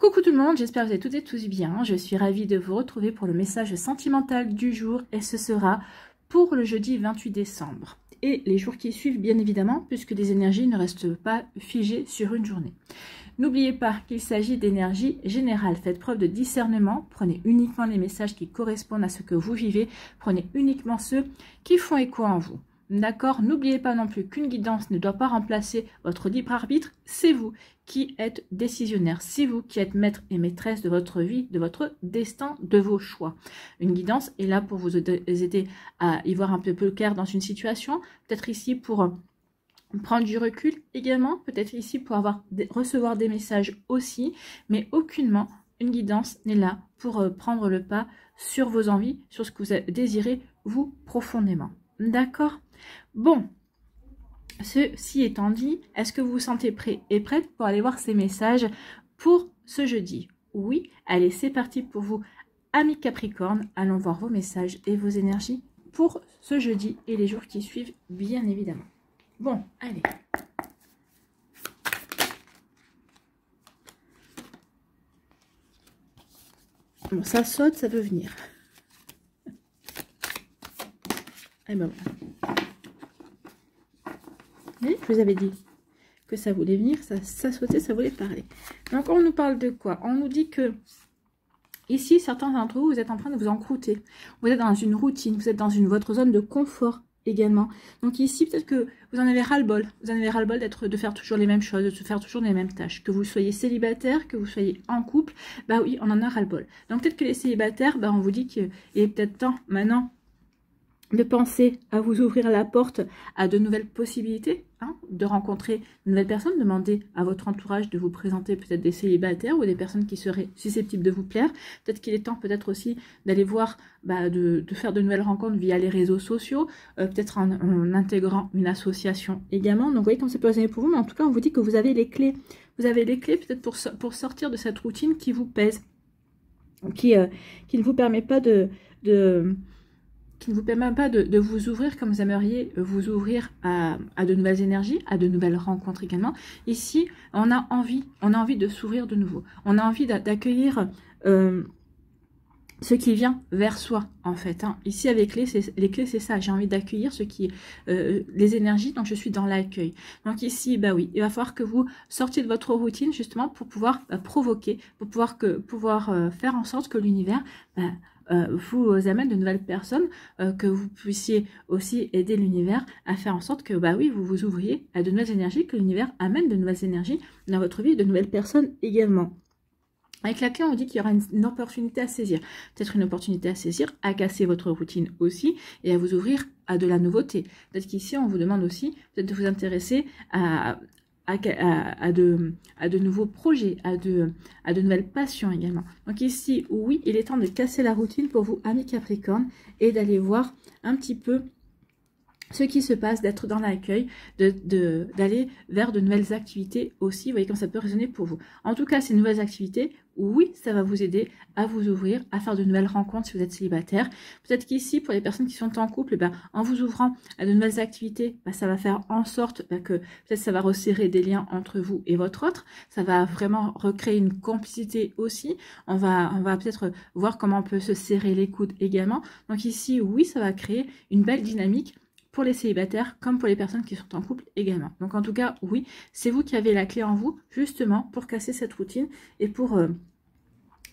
Coucou tout le monde, j'espère que vous allez toutes et tous bien. Je suis ravie de vous retrouver pour le message sentimental du jour et ce sera pour le jeudi 28 décembre. Et les jours qui suivent bien évidemment puisque les énergies ne restent pas figées sur une journée. N'oubliez pas qu'il s'agit d'énergie générale. Faites preuve de discernement. Prenez uniquement les messages qui correspondent à ce que vous vivez. Prenez uniquement ceux qui font écho en vous. D'accord? N'oubliez pas non plus qu'une guidance ne doit pas remplacer votre libre arbitre. C'est vous qui êtes décisionnaire. C'est vous qui êtes maître et maîtresse de votre vie, de votre destin, de vos choix. Une guidance est là pour vous aider à y voir un peu plus clair dans une situation. Peut-être ici pour prendre du recul également. Peut-être ici pour recevoir des messages aussi. Mais aucunement, une guidance n'est là pour prendre le pas sur vos envies, sur ce que vous désirez vous profondément. D'accord? Bon, ceci étant dit, est-ce que vous vous sentez prêt et prête pour aller voir ces messages pour ce jeudi? Oui, allez, c'est parti pour vous, amis Capricorne. Allons voir vos messages et vos énergies pour ce jeudi et les jours qui suivent, bien évidemment. Bon, allez. Bon, ça saute, ça veut venir. Et ben voilà. Oui, je vous avais dit que ça voulait venir, ça sautait, ça voulait parler. Donc, on nous parle de quoi? On nous dit que ici, certains d'entre vous, vous êtes en train de vous encrouter. Vous êtes dans une routine, vous êtes dans votre zone de confort également. Donc ici, peut-être que vous en avez ras-le-bol. Vous en avez ras-le-bol de faire toujours les mêmes choses, de faire toujours les mêmes tâches. Que vous soyez célibataire, que vous soyez en couple, bah oui, on en a ras-le-bol. Donc peut-être que les célibataires, bah on vous dit qu'il est peut-être temps maintenant de penser à vous ouvrir la porte à de nouvelles possibilités, hein, de rencontrer de nouvelles personnes, demander à votre entourage de vous présenter peut-être des célibataires ou des personnes qui seraient susceptibles de vous plaire. Peut-être qu'il est temps peut-être aussi d'aller voir, de faire de nouvelles rencontres via les réseaux sociaux, peut-être en intégrant une association également. Donc vous voyez comme ça peut résonner pour vous, mais en tout cas on vous dit que vous avez les clés. Vous avez les clés peut-être pour sortir de cette routine qui vous pèse, qui ne vous permet pas qui ne vous permet pas de vous ouvrir comme vous aimeriez vous ouvrir à de nouvelles énergies, à de nouvelles rencontres également. Ici, on a envie de s'ouvrir de nouveau. On a envie d'accueillir ce qui vient vers soi, en fait. Hein. Ici, avec les clés, c'est ça. J'ai envie d'accueillir les énergies, donc je suis dans l'accueil. Donc ici, bah oui, il va falloir que vous sortiez de votre routine, justement, pour pouvoir provoquer, pour pouvoir faire en sorte que l'univers vous amène de nouvelles personnes, que vous puissiez aussi aider l'univers à faire en sorte que, bah oui, vous vous ouvriez à de nouvelles énergies, que l'univers amène de nouvelles énergies dans votre vie, de nouvelles personnes également. Avec la clé, on vous dit qu'il y aura une opportunité à saisir. Peut-être une opportunité à saisir, à casser votre routine aussi et à vous ouvrir à de la nouveauté. Peut-être qu'ici, on vous demande aussi peut-être de vous intéresser à de nouveaux projets, à de nouvelles passions également. Donc ici, oui, il est temps de casser la routine pour vous, amis Capricorne, et d'aller voir un petit peu ce qui se passe, d'être dans l'accueil, d'aller vers de nouvelles activités aussi. Vous voyez comme ça peut résonner pour vous. En tout cas, ces nouvelles activités, oui, ça va vous aider à vous ouvrir, à faire de nouvelles rencontres si vous êtes célibataire. Peut-être qu'ici, pour les personnes qui sont en couple, en vous ouvrant à de nouvelles activités, ça va faire en sorte que peut-être ça va resserrer des liens entre vous et votre autre. Ça va vraiment recréer une complicité aussi. On va peut-être voir comment on peut se serrer les coudes également. Donc ici, oui, ça va créer une belle dynamique pour les célibataires comme pour les personnes qui sont en couple également. Donc en tout cas, oui, c'est vous qui avez la clé en vous, justement, pour casser cette routine et pour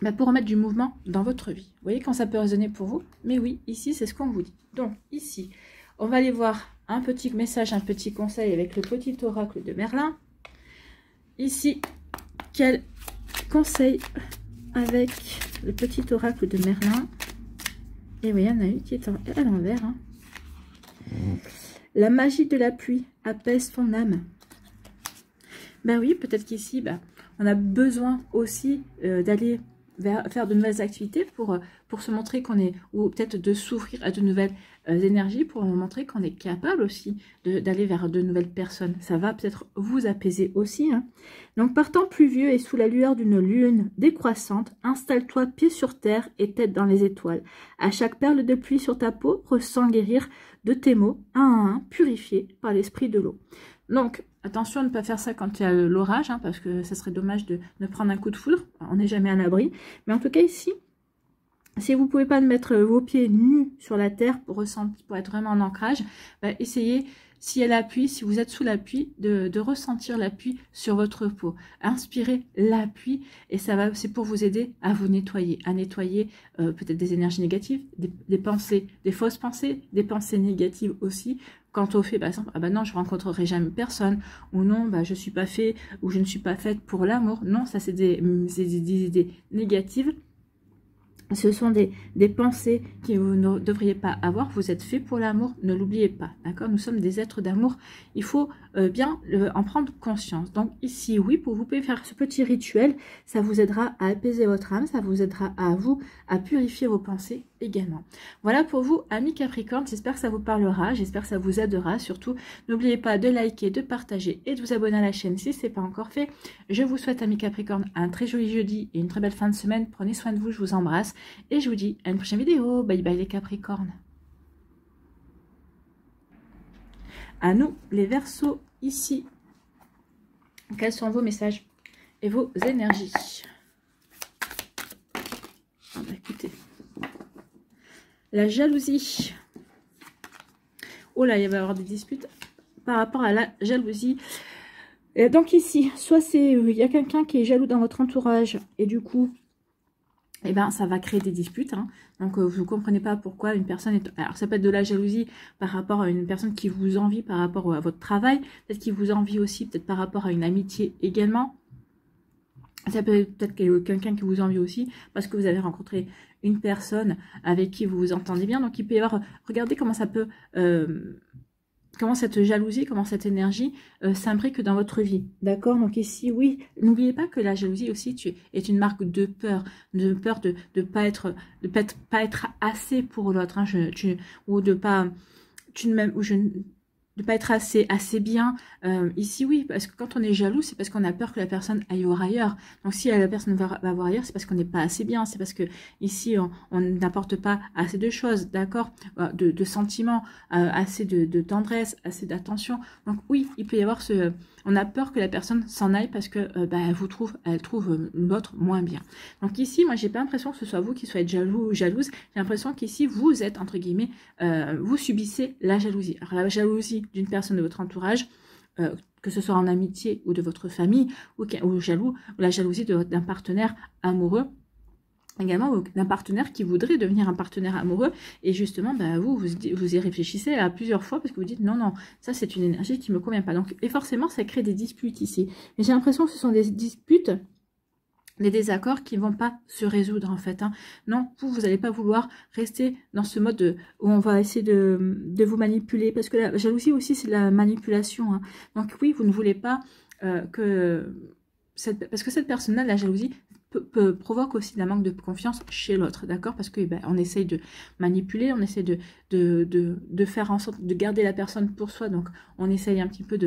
remettre du mouvement dans votre vie. Vous voyez quand ça peut résonner pour vous? Mais oui, ici, c'est ce qu'on vous dit. Donc ici, on va aller voir un petit message, un petit conseil avec le petit oracle de Merlin. Ici, quel conseil avec le petit oracle de Merlin? Et oui, il y en a une qui est à l'envers, hein. La magie de la pluie apaise ton âme. Ben oui, peut-être qu'ici, on a besoin aussi d'aller faire de nouvelles activités pour se montrer qu'on est, ou peut-être de s'ouvrir à de nouvelles énergies pour montrer qu'on est capable aussi d'aller vers de nouvelles personnes. Ça va peut-être vous apaiser aussi. Hein. Donc, par temps pluvieux et sous la lueur d'une lune décroissante, installe-toi pied sur terre et tête dans les étoiles. À chaque perle de pluie sur ta peau, ressens guérir de tes mots, un à un, purifiés par l'esprit de l'eau. Donc, attention à ne pas faire ça quand il y a l'orage, hein, parce que ça serait dommage de prendre un coup de foudre. On n'est jamais à l'abri. Mais en tout cas, ici, si vous ne pouvez pas mettre vos pieds nus sur la terre pour ressentir, pour être vraiment en ancrage, bah, essayez, s'il y a l'appui, si vous êtes sous l'appui, de ressentir l'appui sur votre peau. Inspirez l'appui et ça va, c'est pour vous aider à vous nettoyer, peut-être des énergies négatives, des pensées, des fausses pensées, des pensées négatives aussi. Quant au fait, par exemple, ah bah non, je rencontrerai jamais personne, ou non, bah je suis pas fait, ou je ne suis pas faite pour l'amour. Non, ça c'est des idées négatives. Ce sont des pensées que vous ne devriez pas avoir. Vous êtes fait pour l'amour, ne l'oubliez pas. D'accord? Nous sommes des êtres d'amour. Il faut bien en prendre conscience. Donc ici, oui, vous pouvez faire ce petit rituel. Ça vous aidera à apaiser votre âme. Ça vous aidera à purifier vos pensées également. Voilà pour vous, amis Capricorne. J'espère que ça vous parlera. J'espère que ça vous aidera. Surtout, n'oubliez pas de liker, de partager et de vous abonner à la chaîne si ce n'est pas encore fait. Je vous souhaite, amis Capricorne, un très joli jeudi et une très belle fin de semaine. Prenez soin de vous. Je vous embrasse. Et je vous dis à une prochaine vidéo. Bye bye les Capricornes. À nous les Verseaux ici. Quels sont vos messages et vos énergies? Ah bah écoutez. La jalousie. Oh là, il va y avoir des disputes par rapport à la jalousie. Et donc ici, soit il y a quelqu'un qui est jaloux dans votre entourage et du coup, eh ben, ça va créer des disputes. Hein. Donc, vous ne comprenez pas pourquoi une personne est... Alors, ça peut être de la jalousie par rapport à une personne qui vous envie par rapport à votre travail. Peut-être qu'il vous envie aussi, peut-être par rapport à une amitié également. Ça peut être quelqu'un qui vous envie aussi parce que vous avez rencontré une personne avec qui vous vous entendez bien. Donc, il peut y avoir... Regardez comment ça peut... comment cette jalousie, comment cette énergie s'imbrique dans votre vie. D'accord? Donc ici, oui, n'oubliez pas que la jalousie aussi est une marque de peur de pas être assez pour l'autre, hein, ou de pas de pas être assez bien. Ici, oui, parce que quand on est jaloux, c'est parce qu'on a peur que la personne aille voir ailleurs. Donc, si la personne va voir ailleurs, c'est parce qu'on n'est pas assez bien. C'est parce que ici, on n'apporte pas assez de choses, d'accord, de sentiments, assez de tendresse, assez d'attention. Donc, oui, il peut y avoir on a peur que la personne s'en aille parce que elle trouve l'autre moins bien. Donc ici, moi, j'ai pas l'impression que ce soit vous qui soyez jaloux ou jalouse. J'ai l'impression qu'ici, vous êtes, entre guillemets, vous subissez la jalousie. Alors, la jalousie d'une personne de votre entourage, que ce soit en amitié ou de votre famille, ou la jalousie d'un partenaire amoureux, également d'un partenaire qui voudrait devenir un partenaire amoureux, et justement vous y réfléchissez à plusieurs fois parce que vous dites non, ça c'est une énergie qui me convient pas. Donc, et forcément ça crée des disputes ici, mais j'ai l'impression que ce sont des disputes, des désaccords qui ne vont pas se résoudre en fait. Hein. Non, vous n'allez pas vouloir rester dans ce mode où on va essayer de vous manipuler, parce que la jalousie aussi c'est de la manipulation. Hein. Donc oui, vous ne voulez pas parce que cette personne-là, la jalousie, provoque aussi la manque de confiance chez l'autre, d'accord? Parce que on essaye de manipuler, on essaye de faire en sorte de garder la personne pour soi, donc on essaye un petit peu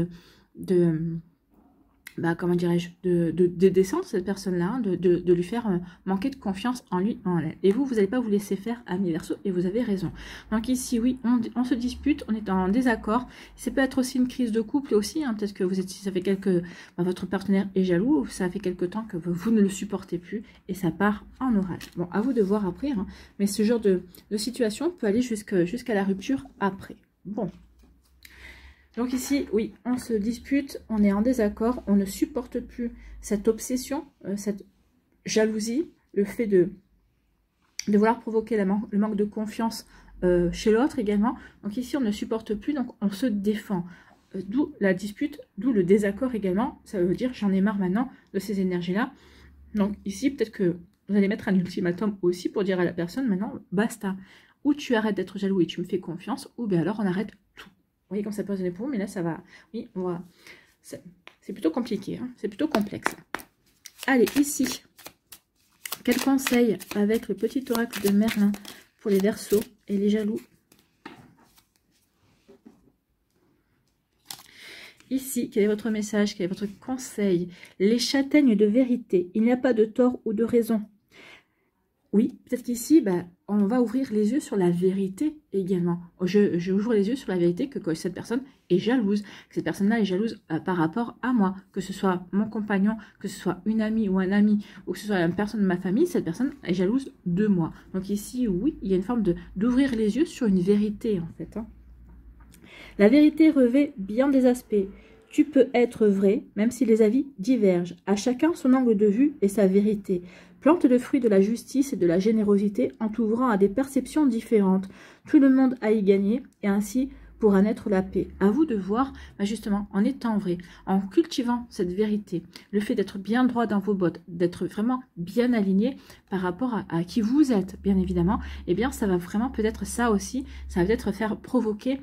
comment dirais-je, de descendre cette personne-là, hein, de lui faire manquer de confiance en lui, en elle. Et vous n'allez pas vous laisser faire, amis Verseaux, et vous avez raison. Donc ici, oui, on se dispute, on est en désaccord. Ça peut être aussi une crise de couple aussi, hein, peut-être que votre partenaire est jaloux, ou ça fait quelque temps que vous ne le supportez plus, et ça part en orage. Bon, à vous de voir après, hein, mais ce genre de situation peut aller jusqu'à la rupture après. Bon. Donc ici, oui, on se dispute, on est en désaccord, on ne supporte plus cette obsession, cette jalousie, le fait de vouloir provoquer le manque de confiance chez l'autre également. Donc ici, on ne supporte plus, donc on se défend. D'où la dispute, d'où le désaccord également. Ça veut dire, j'en ai marre maintenant de ces énergies-là. Donc ici, peut-être que vous allez mettre un ultimatum aussi pour dire à la personne, maintenant, basta. Ou tu arrêtes d'être jaloux et tu me fais confiance, ou bien alors on arrête tout. Vous voyez comme ça peut résonner pour vous, mais là ça va. Oui, on va. C'est plutôt compliqué, hein, c'est plutôt complexe. Allez, ici. Quel conseil avec le petit oracle de Merlin pour les Verseaux et les jaloux? Ici, quel est votre message? Quel est votre conseil? Les châtaignes de vérité. Il n'y a pas de tort ou de raison. oui, peut-être qu'ici, on va ouvrir les yeux sur la vérité également. Je ouvre les yeux sur la vérité que cette personne est jalouse, que cette personne-là est jalouse par rapport à moi, que ce soit mon compagnon, que ce soit une amie ou un ami, ou que ce soit une personne de ma famille, cette personne est jalouse de moi. Donc ici, oui, il y a une forme d'ouvrir les yeux sur une vérité, en fait. Hein. La vérité revêt bien des aspects. Tu peux être vrai, même si les avis divergent. À chacun son angle de vue et sa vérité. Plante le fruit de la justice et de la générosité en t'ouvrant à des perceptions différentes. Tout le monde a y gagné et ainsi pourra naître la paix. À vous de voir, justement, en étant vrai, en cultivant cette vérité, le fait d'être bien droit dans vos bottes, d'être vraiment bien aligné par rapport à qui vous êtes, bien évidemment, eh bien, ça va vraiment peut-être ça aussi, ça va peut-être faire provoquer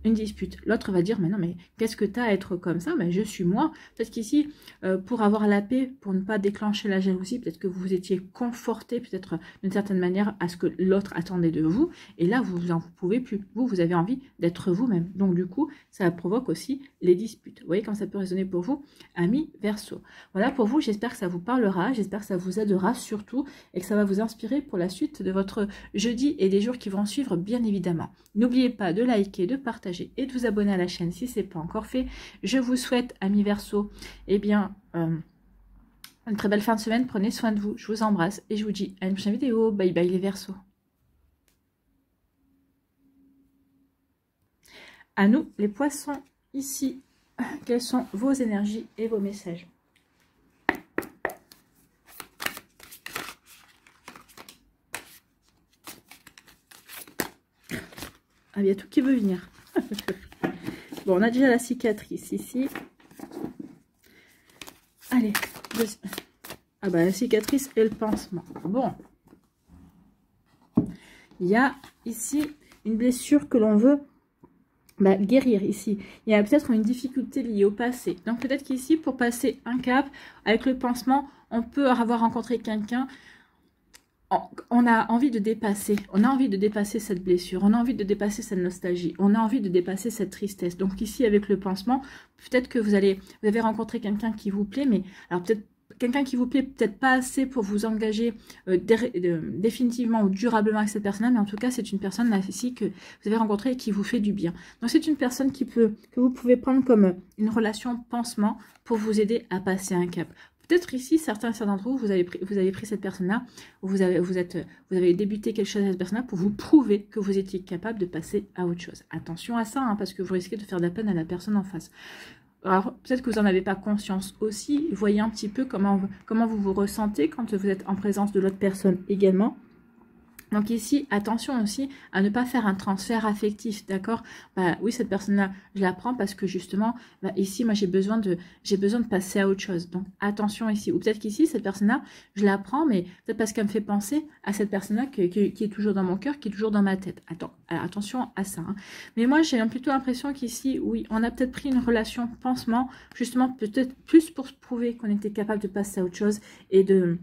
une dispute. L'autre va dire, mais non, mais qu'est-ce que tu as à être comme ça? Je suis moi. Peut-être qu'ici, pour avoir la paix, pour ne pas déclencher la jalousie, peut-être que vous étiez conforté, peut-être d'une certaine manière, à ce que l'autre attendait de vous. Et là, vous n'en pouvez plus. Vous avez envie d'être vous-même. Donc, du coup, ça provoque aussi les disputes. Vous voyez comme ça peut résonner pour vous, amis Verseau. Voilà pour vous. J'espère que ça vous parlera. J'espère que ça vous aidera surtout et que ça va vous inspirer pour la suite de votre jeudi et des jours qui vont suivre, bien évidemment. N'oubliez pas de liker, de partager et de vous abonner à la chaîne si ce n'est pas encore fait. Je vous souhaite, amis Verseau, une très belle fin de semaine. Prenez soin de vous. Je vous embrasse et je vous dis à une prochaine vidéo. Bye bye les Verseaux. À nous, les poissons, ici, quelles sont vos énergies et vos messages? Ah, il y a tout qui veut venir. Bon, on a déjà la cicatrice ici. Allez. La cicatrice et le pansement. Bon. Il y a ici une blessure que l'on veut guérir ici. Il y a peut-être une difficulté liée au passé. Donc peut-être qu'ici, pour passer un cap, avec le pansement, on peut avoir rencontré quelqu'un. On a envie de dépasser. On a envie de dépasser cette blessure. On a envie de dépasser cette nostalgie. On a envie de dépasser cette tristesse. Donc ici, avec le pansement, peut-être que vous avez rencontré quelqu'un qui vous plaît, mais alors peut-être quelqu'un qui vous plaît, peut-être pas assez pour vous engager définitivement ou durablement avec cette personne-là, mais en tout cas, c'est une personne là ici que vous avez rencontrée et qui vous fait du bien. Donc c'est une personne que vous pouvez prendre comme une relation pansement pour vous aider à passer un cap. Peut-être ici, certains d'entre vous, vous avez pris cette personne-là, vous avez débuté quelque chose avec cette personne-là pour vous prouver que vous étiez capable de passer à autre chose. Attention à ça, hein, parce que vous risquez de faire de la peine à la personne en face. Alors, peut-être que vous n'en avez pas conscience aussi. Voyez un petit peu comment vous vous ressentez quand vous êtes en présence de l'autre personne également. Donc ici, attention aussi à ne pas faire un transfert affectif, d'accord? Oui, cette personne-là, je la prends parce que justement, ici, moi, j'ai besoin de passer à autre chose. Donc attention ici. Ou peut-être qu'ici, cette personne-là, je la prends, mais peut-être parce qu'elle me fait penser à cette personne-là qui est toujours dans mon cœur, qui est toujours dans ma tête. Attention à ça. Hein. Mais moi, j'ai plutôt l'impression qu'ici, oui, on a peut-être pris une relation pansement, justement, peut-être plus pour se prouver qu'on était capable de passer à autre chose et de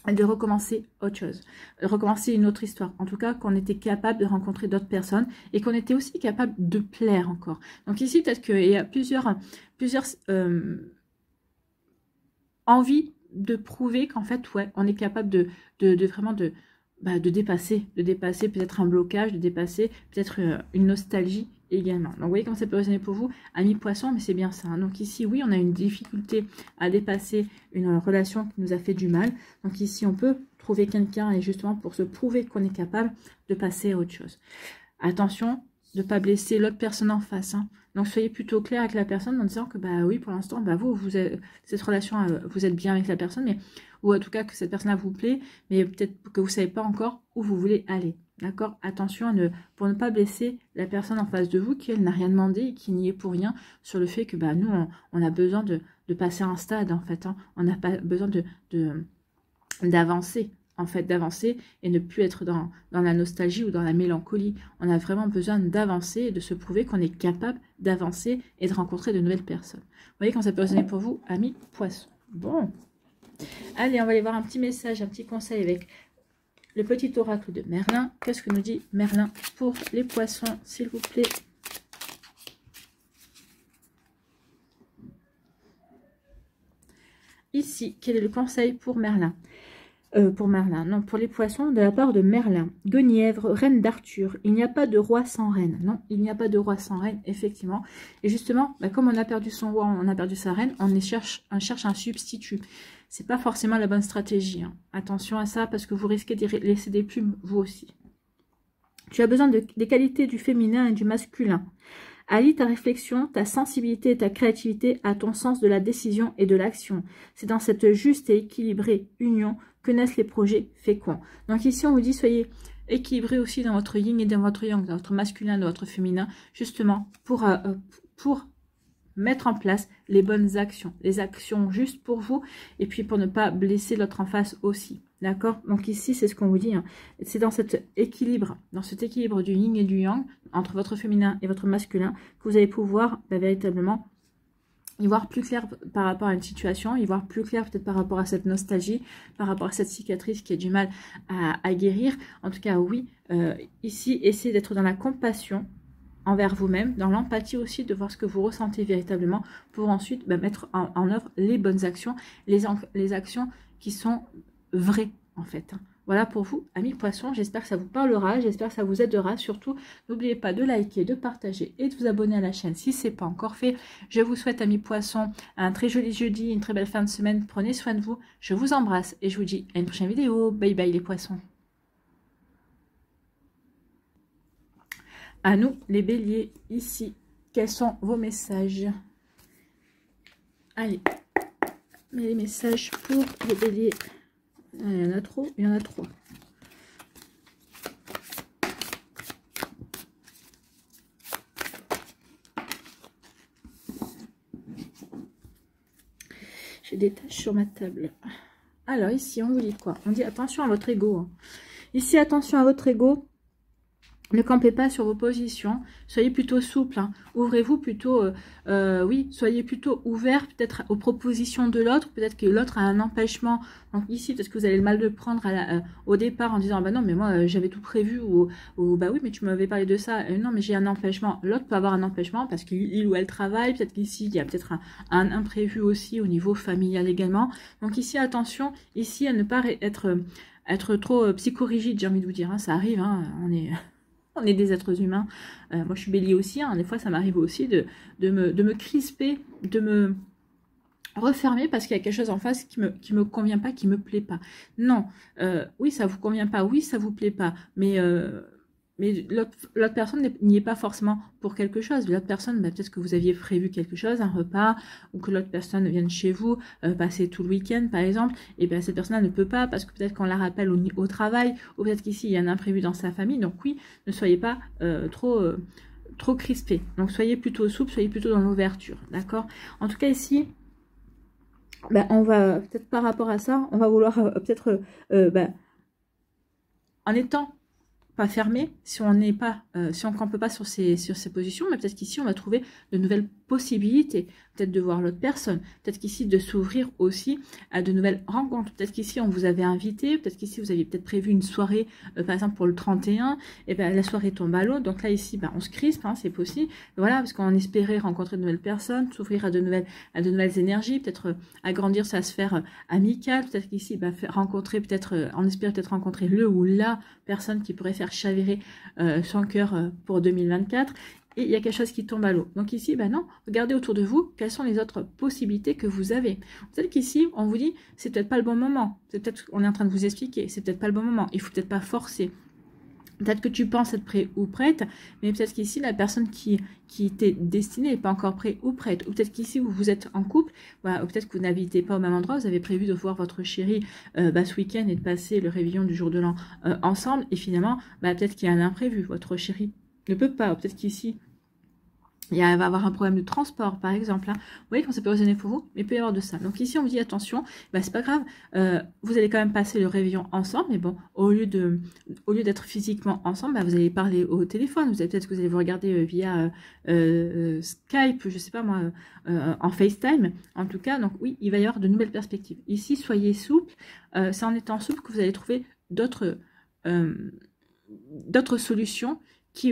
recommencer autre chose, de recommencer une autre histoire. En tout cas, qu'on était capable de rencontrer d'autres personnes et qu'on était aussi capable de plaire encore. Donc ici, peut-être qu'il y a plusieurs envies de prouver qu'en fait, ouais, on est capable de vraiment dépasser peut-être un blocage, de dépasser peut-être une nostalgie également. Donc vous voyez comment ça peut résonner pour vous, amis poissons, mais c'est bien ça. Hein. Donc ici, oui, on a une difficulté à dépasser une relation qui nous a fait du mal. Donc ici, on peut trouver quelqu'un et justement pour se prouver qu'on est capable de passer à autre chose. Attention de ne pas blesser l'autre personne en face. Hein. Donc soyez plutôt clair avec la personne en disant que oui, pour l'instant, vous êtes, cette relation, vous êtes bien avec la personne, mais ou en tout cas que cette personne-là vous plaît, mais peut-être que vous ne savez pas encore où vous voulez aller. D'accord? Attention pour ne pas blesser la personne en face de vous qui, elle, n'a rien demandé et qui n'y est pour rien sur le fait que nous, on a besoin de passer un stade, en fait. Hein. On n'a pas besoin d'avancer, en fait, d'avancer et ne plus être dans la nostalgie ou dans la mélancolie. On a vraiment besoin d'avancer et de se prouver qu'on est capable d'avancer et de rencontrer de nouvelles personnes. Vous voyez quand ça peut résonner pour vous, amis poissons. Bon. Allez, on va aller voir un petit message, un petit conseil avec le petit oracle de Merlin. Qu'est-ce que nous dit Merlin pour les poissons, s'il vous plaît? Ici, quel est le conseil pour Merlin? Pour Merlin, non, pour les poissons, de la part de Merlin. Guenièvre, reine d'Arthur. Il n'y a pas de roi sans reine. Non, il n'y a pas de roi sans reine, effectivement. Et justement, bah, comme on a perdu son roi, on a perdu sa reine, on cherche un substitut. C'est pas forcément la bonne stratégie. Hein. Attention à ça, parce que vous risquez de laisser des plumes, vous aussi. Tu as besoin des qualités du féminin et du masculin. Allie ta réflexion, ta sensibilité et ta créativité à ton sens de la décision et de l'action. C'est dans cette juste et équilibrée union que naissent les projets féconds. Donc ici, on vous dit, soyez équilibrés aussi dans votre yin et dans votre yang, dans votre masculin, dans votre féminin, justement pour mettre en place les bonnes actions, les actions justes pour vous, et puis pour ne pas blesser l'autre en face aussi. D'accord? Donc ici, c'est ce qu'on vous dit. Hein. C'est dans cet équilibre du yin et du yang, entre votre féminin et votre masculin, que vous allez pouvoir véritablement y voir plus clair par rapport à une situation, y voir plus clair peut-être par rapport à cette nostalgie, par rapport à cette cicatrice qui a du mal à guérir. En tout cas, oui, ici, essayez d'être dans la compassion envers vous-même, dans l'empathie aussi, de voir ce que vous ressentez véritablement, pour ensuite mettre en œuvre les bonnes actions, les actions qui sont vraies en fait. Voilà pour vous, amis poissons, j'espère que ça vous parlera, j'espère que ça vous aidera. Surtout, n'oubliez pas de liker, de partager et de vous abonner à la chaîne si ce n'est pas encore fait. Je vous souhaite, amis poissons, un très joli jeudi, une très belle fin de semaine. Prenez soin de vous, je vous embrasse et je vous dis à une prochaine vidéo. Bye bye les poissons. À nous, les béliers, ici, quels sont vos messages? Allez, les messages pour les béliers. Il y en a trop, il y en a trop. J'ai des taches sur ma table. Alors ici, on vous dit quoi? On dit attention à votre ego. Hein. Ici, attention à votre ego. Ne campez pas sur vos positions, soyez plutôt souple, hein. Ouvrez-vous plutôt, oui, soyez plutôt ouvert peut-être aux propositions de l'autre, peut-être que l'autre a un empêchement. Donc ici, peut-être que vous allez le mal de prendre au départ en disant, bah non, mais moi j'avais tout prévu, ou bah oui, mais tu m'avais parlé de ça, non, mais j'ai un empêchement. L'autre peut avoir un empêchement parce qu'il ou elle travaille, peut-être qu'ici, il y a peut-être un imprévu aussi au niveau familial également. Donc ici, attention, ici à ne pas être trop psychorigide, j'ai envie de vous dire, hein, ça arrive, hein, on est des êtres humains. Moi, je suis bélier aussi. Hein, des fois, ça m'arrive aussi de me crisper, de me refermer parce qu'il y a quelque chose en face qui me convient pas, qui me plaît pas. Non. Oui, ça vous convient pas. Oui, ça vous plaît pas. Mais l'autre personne n'y est pas forcément pour quelque chose. L'autre personne, peut-être que vous aviez prévu quelque chose, un repas, ou que l'autre personne vienne chez vous, passer tout le week-end par exemple, et bien cette personne ne peut pas parce que peut-être qu'on la rappelle au travail, ou peut-être qu'ici il y a un imprévu dans sa famille. Donc oui, ne soyez pas trop crispé. Donc soyez plutôt souple, soyez plutôt dans l'ouverture, d'accord? En tout cas ici, on va peut-être par rapport à ça, on va vouloir peut-être en étant pas fermé, si on n'est pas, si on campe pas sur ces positions, mais peut-être qu'ici on va trouver de nouvelles possibilités, peut-être de voir l'autre personne, peut-être qu'ici de s'ouvrir aussi à de nouvelles rencontres, peut-être qu'ici on vous avait invité, peut-être qu'ici vous aviez peut-être prévu une soirée, par exemple pour le 31, et bien la soirée tombe à l'eau, donc là ici on se crispe, hein, c'est possible, voilà, parce qu'on espérait rencontrer de nouvelles personnes, s'ouvrir à de nouvelles énergies, peut-être agrandir sa sphère amicale, peut-être qu'ici rencontrer peut-être, on espère peut-être rencontrer le ou la personne qui pourrait faire chavirer son cœur pour 2024, et il y a quelque chose qui tombe à l'eau. Donc ici, non, regardez autour de vous, quelles sont les autres possibilités que vous avez. Peut-être qu'ici, on vous dit, c'est peut-être pas le bon moment, c'est peut-être, on est en train de vous expliquer, c'est peut-être pas le bon moment, il faut peut-être pas forcer. Peut-être que tu penses être prêt ou prête, mais peut-être qu'ici, la personne qui t'est destinée n'est pas encore prête ou prête. Ou peut-être qu'ici, vous êtes en couple, voilà, ou peut-être que vous n'habitez pas au même endroit, vous avez prévu de voir votre chéri ce week-end et de passer le réveillon du jour de l'an ensemble, et finalement, peut-être qu'il y a un imprévu, votre chéri ne peut pas, ou peut-être qu'ici, il va y avoir un problème de transport, par exemple. Hein. Vous voyez comment ça peut résonner pour vous, mais il peut y avoir de ça. Donc ici, on vous dit, attention, c'est pas grave, vous allez quand même passer le réveillon ensemble, mais bon, au lieu d'être physiquement ensemble, vous allez parler au téléphone, peut-être que vous allez vous regarder via Skype, je sais pas moi, en FaceTime, en tout cas. Donc oui, il va y avoir de nouvelles perspectives. Ici, soyez souple, c'est en étant souple que vous allez trouver d'autres solutions qui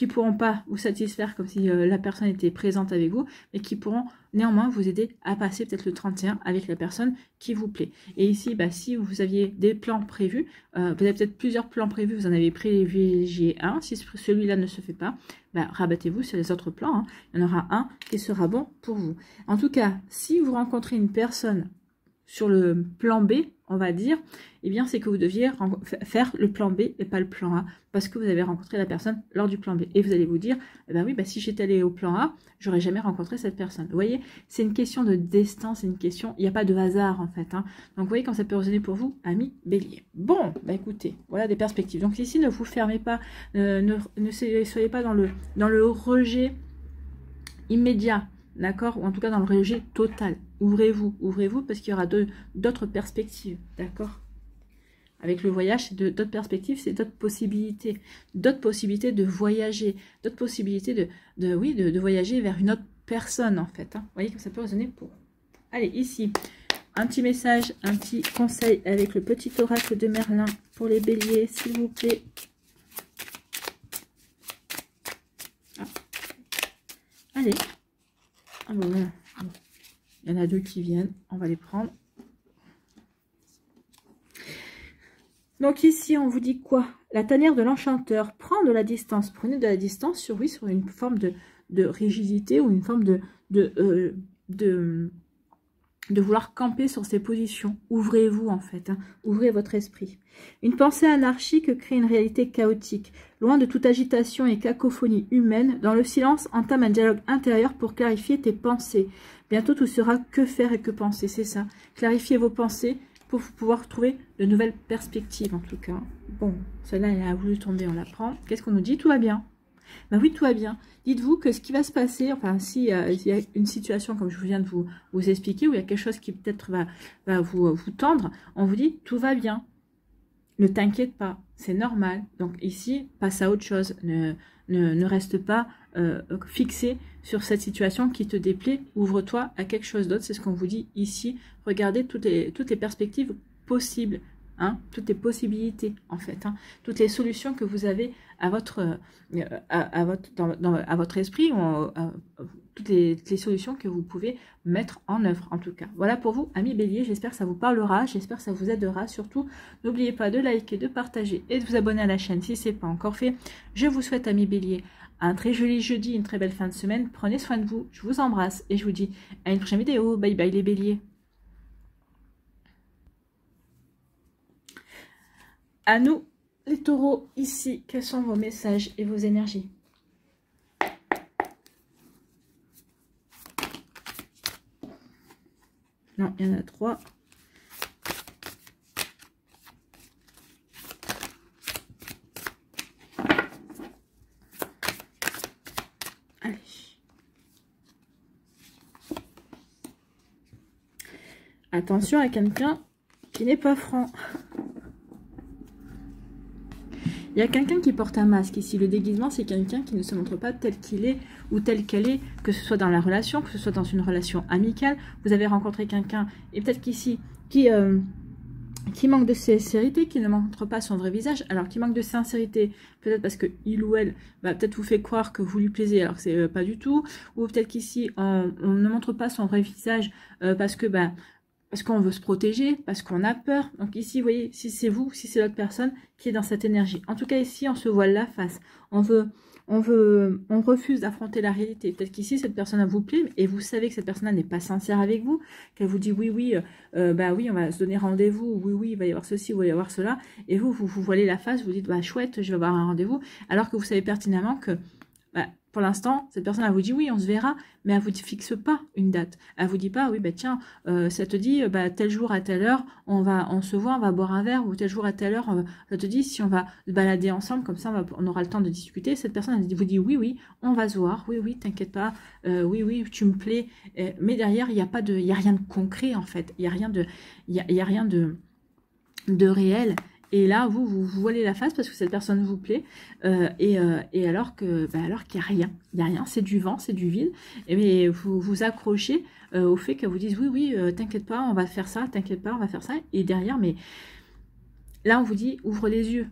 pourront pas vous satisfaire comme si la personne était présente avec vous, mais qui pourront néanmoins vous aider à passer peut-être le 31 avec la personne qui vous plaît. Et ici, bah, si vous aviez des plans prévus, vous avez peut-être plusieurs plans prévus, vous en avez privilégié un, si celui-là ne se fait pas, bah, rabattez-vous sur les autres plans, hein. Il y en aura un qui sera bon pour vous. En tout cas, si vous rencontrez une personne sur le plan B, on va dire, eh bien, c'est que vous deviez faire le plan B et pas le plan A, parce que vous avez rencontré la personne lors du plan B. Et vous allez vous dire, eh ben oui, bah, si j'étais allé au plan A, j'aurais jamais rencontré cette personne. Vous voyez, c'est une question de destin, c'est une question, il n'y a pas de hasard, en fait, hein. Donc, vous voyez quand ça peut résonner pour vous, amis Bélier. Bon, bah écoutez, voilà des perspectives. Donc, ici, ne vous fermez pas, ne soyez pas dans le rejet immédiat, d'accord, ou en tout cas dans le rejet total. Ouvrez-vous, parce qu'il y aura d'autres perspectives, d'accord. Avec le voyage, c'est d'autres perspectives, c'est d'autres possibilités de voyager, d'autres possibilités de voyager vers une autre personne, en fait, hein. Vous voyez que ça peut résonner pour... Allez, ici, un petit message, un petit conseil avec le petit oracle de Merlin pour les béliers, s'il vous plaît. Ah. Allez. Ah bon, voilà. Il y en a deux qui viennent, on va les prendre. Donc ici, on vous dit quoi? La tanière de l'enchanteur, prend de la distance. Prenez de la distance sur, oui, sur une forme de rigidité ou une forme de vouloir camper sur ses positions. Ouvrez-vous, en fait, hein. Ouvrez votre esprit. Une pensée anarchique crée une réalité chaotique. Loin de toute agitation et cacophonie humaine, dans le silence, entame un dialogue intérieur pour clarifier tes pensées. Bientôt, tout sera que faire et que penser, c'est ça. Clarifiez vos pensées pour pouvoir trouver de nouvelles perspectives, en tout cas. Bon, celle-là, elle a voulu tomber, on la prend. Qu'est-ce qu'on nous dit? Tout va bien. Ben oui, tout va bien. Dites-vous que ce qui va se passer, enfin, s'il y a une situation, comme je viens de vous expliquer, où il y a quelque chose qui peut-être va vous tendre, on vous dit, tout va bien. Ne t'inquiète pas, c'est normal. Donc ici, passe à autre chose. Ne reste pas fixé sur cette situation qui te déplaît. Ouvre-toi à quelque chose d'autre. C'est ce qu'on vous dit ici. Regardez toutes les perspectives possibles. Hein, toutes les possibilités, en fait. Hein, toutes les solutions que vous avez à votre esprit. Toutes les solutions que vous pouvez mettre en œuvre, en tout cas. Voilà pour vous, amis bélier. J'espère que ça vous parlera. J'espère que ça vous aidera. Surtout, n'oubliez pas de liker, de partager et de vous abonner à la chaîne si ce n'est pas encore fait. Je vous souhaite, amis bélier, un très joli jeudi, une très belle fin de semaine. Prenez soin de vous. Je vous embrasse et je vous dis à une prochaine vidéo. Bye bye les béliers. À nous, les taureaux, ici, quels sont vos messages et vos énergies? Non, il y en a 3. Allez. Attention à quelqu'un qui n'est pas franc. Il y a quelqu'un qui porte un masque ici. Le déguisement, c'est quelqu'un qui ne se montre pas tel qu'il est ou tel qu'elle est, que ce soit dans la relation, que ce soit dans une relation amicale. Vous avez rencontré quelqu'un, et peut-être qu'ici, qui manque de sincérité, qui ne montre pas son vrai visage. Alors, qui manque de sincérité, peut-être parce qu'il ou elle, peut-être vous fait croire que vous lui plaisez, alors que c'est pas du tout. Ou peut-être qu'ici, on ne montre pas son vrai visage parce que... parce qu'on veut se protéger, parce qu'on a peur. Donc ici, vous voyez, si c'est vous, si c'est l'autre personne qui est dans cette énergie. En tout cas, ici, on se voile la face. On refuse d'affronter la réalité. Peut-être qu'ici, cette personne vous plaît, et vous savez que cette personne n'est pas sincère avec vous, qu'elle vous dit oui, oui, oui, on va se donner rendez-vous, oui, oui, il va y avoir ceci, il va y avoir cela, et vous voilez la face, vous dites, chouette, je vais avoir un rendez-vous, alors que vous savez pertinemment que, pour l'instant, cette personne, elle vous dit oui, on se verra, mais elle ne vous fixe pas une date. Elle ne vous dit pas, oui, tiens, ça te dit, tel jour à telle heure, on se voit, on va boire un verre, ou tel jour à telle heure, ça te dit, si on va se balader ensemble, comme ça, on aura le temps de discuter. Cette personne, elle vous dit, oui, oui, on va se voir, oui, oui, t'inquiète pas, oui, oui, tu me plais. Mais derrière, il n'y a rien de concret, en fait. Il n'y a rien de réel. Et là, vous voilez la face parce que cette personne vous plaît, et alors qu'il n'y a rien. Il n'y a rien, c'est du vent, c'est du vide. Et vous vous accrochez au fait qu'elle vous dise oui, oui, t'inquiète pas, on va faire ça, t'inquiète pas, on va faire ça. Et derrière, mais là, on vous dit ouvre les yeux.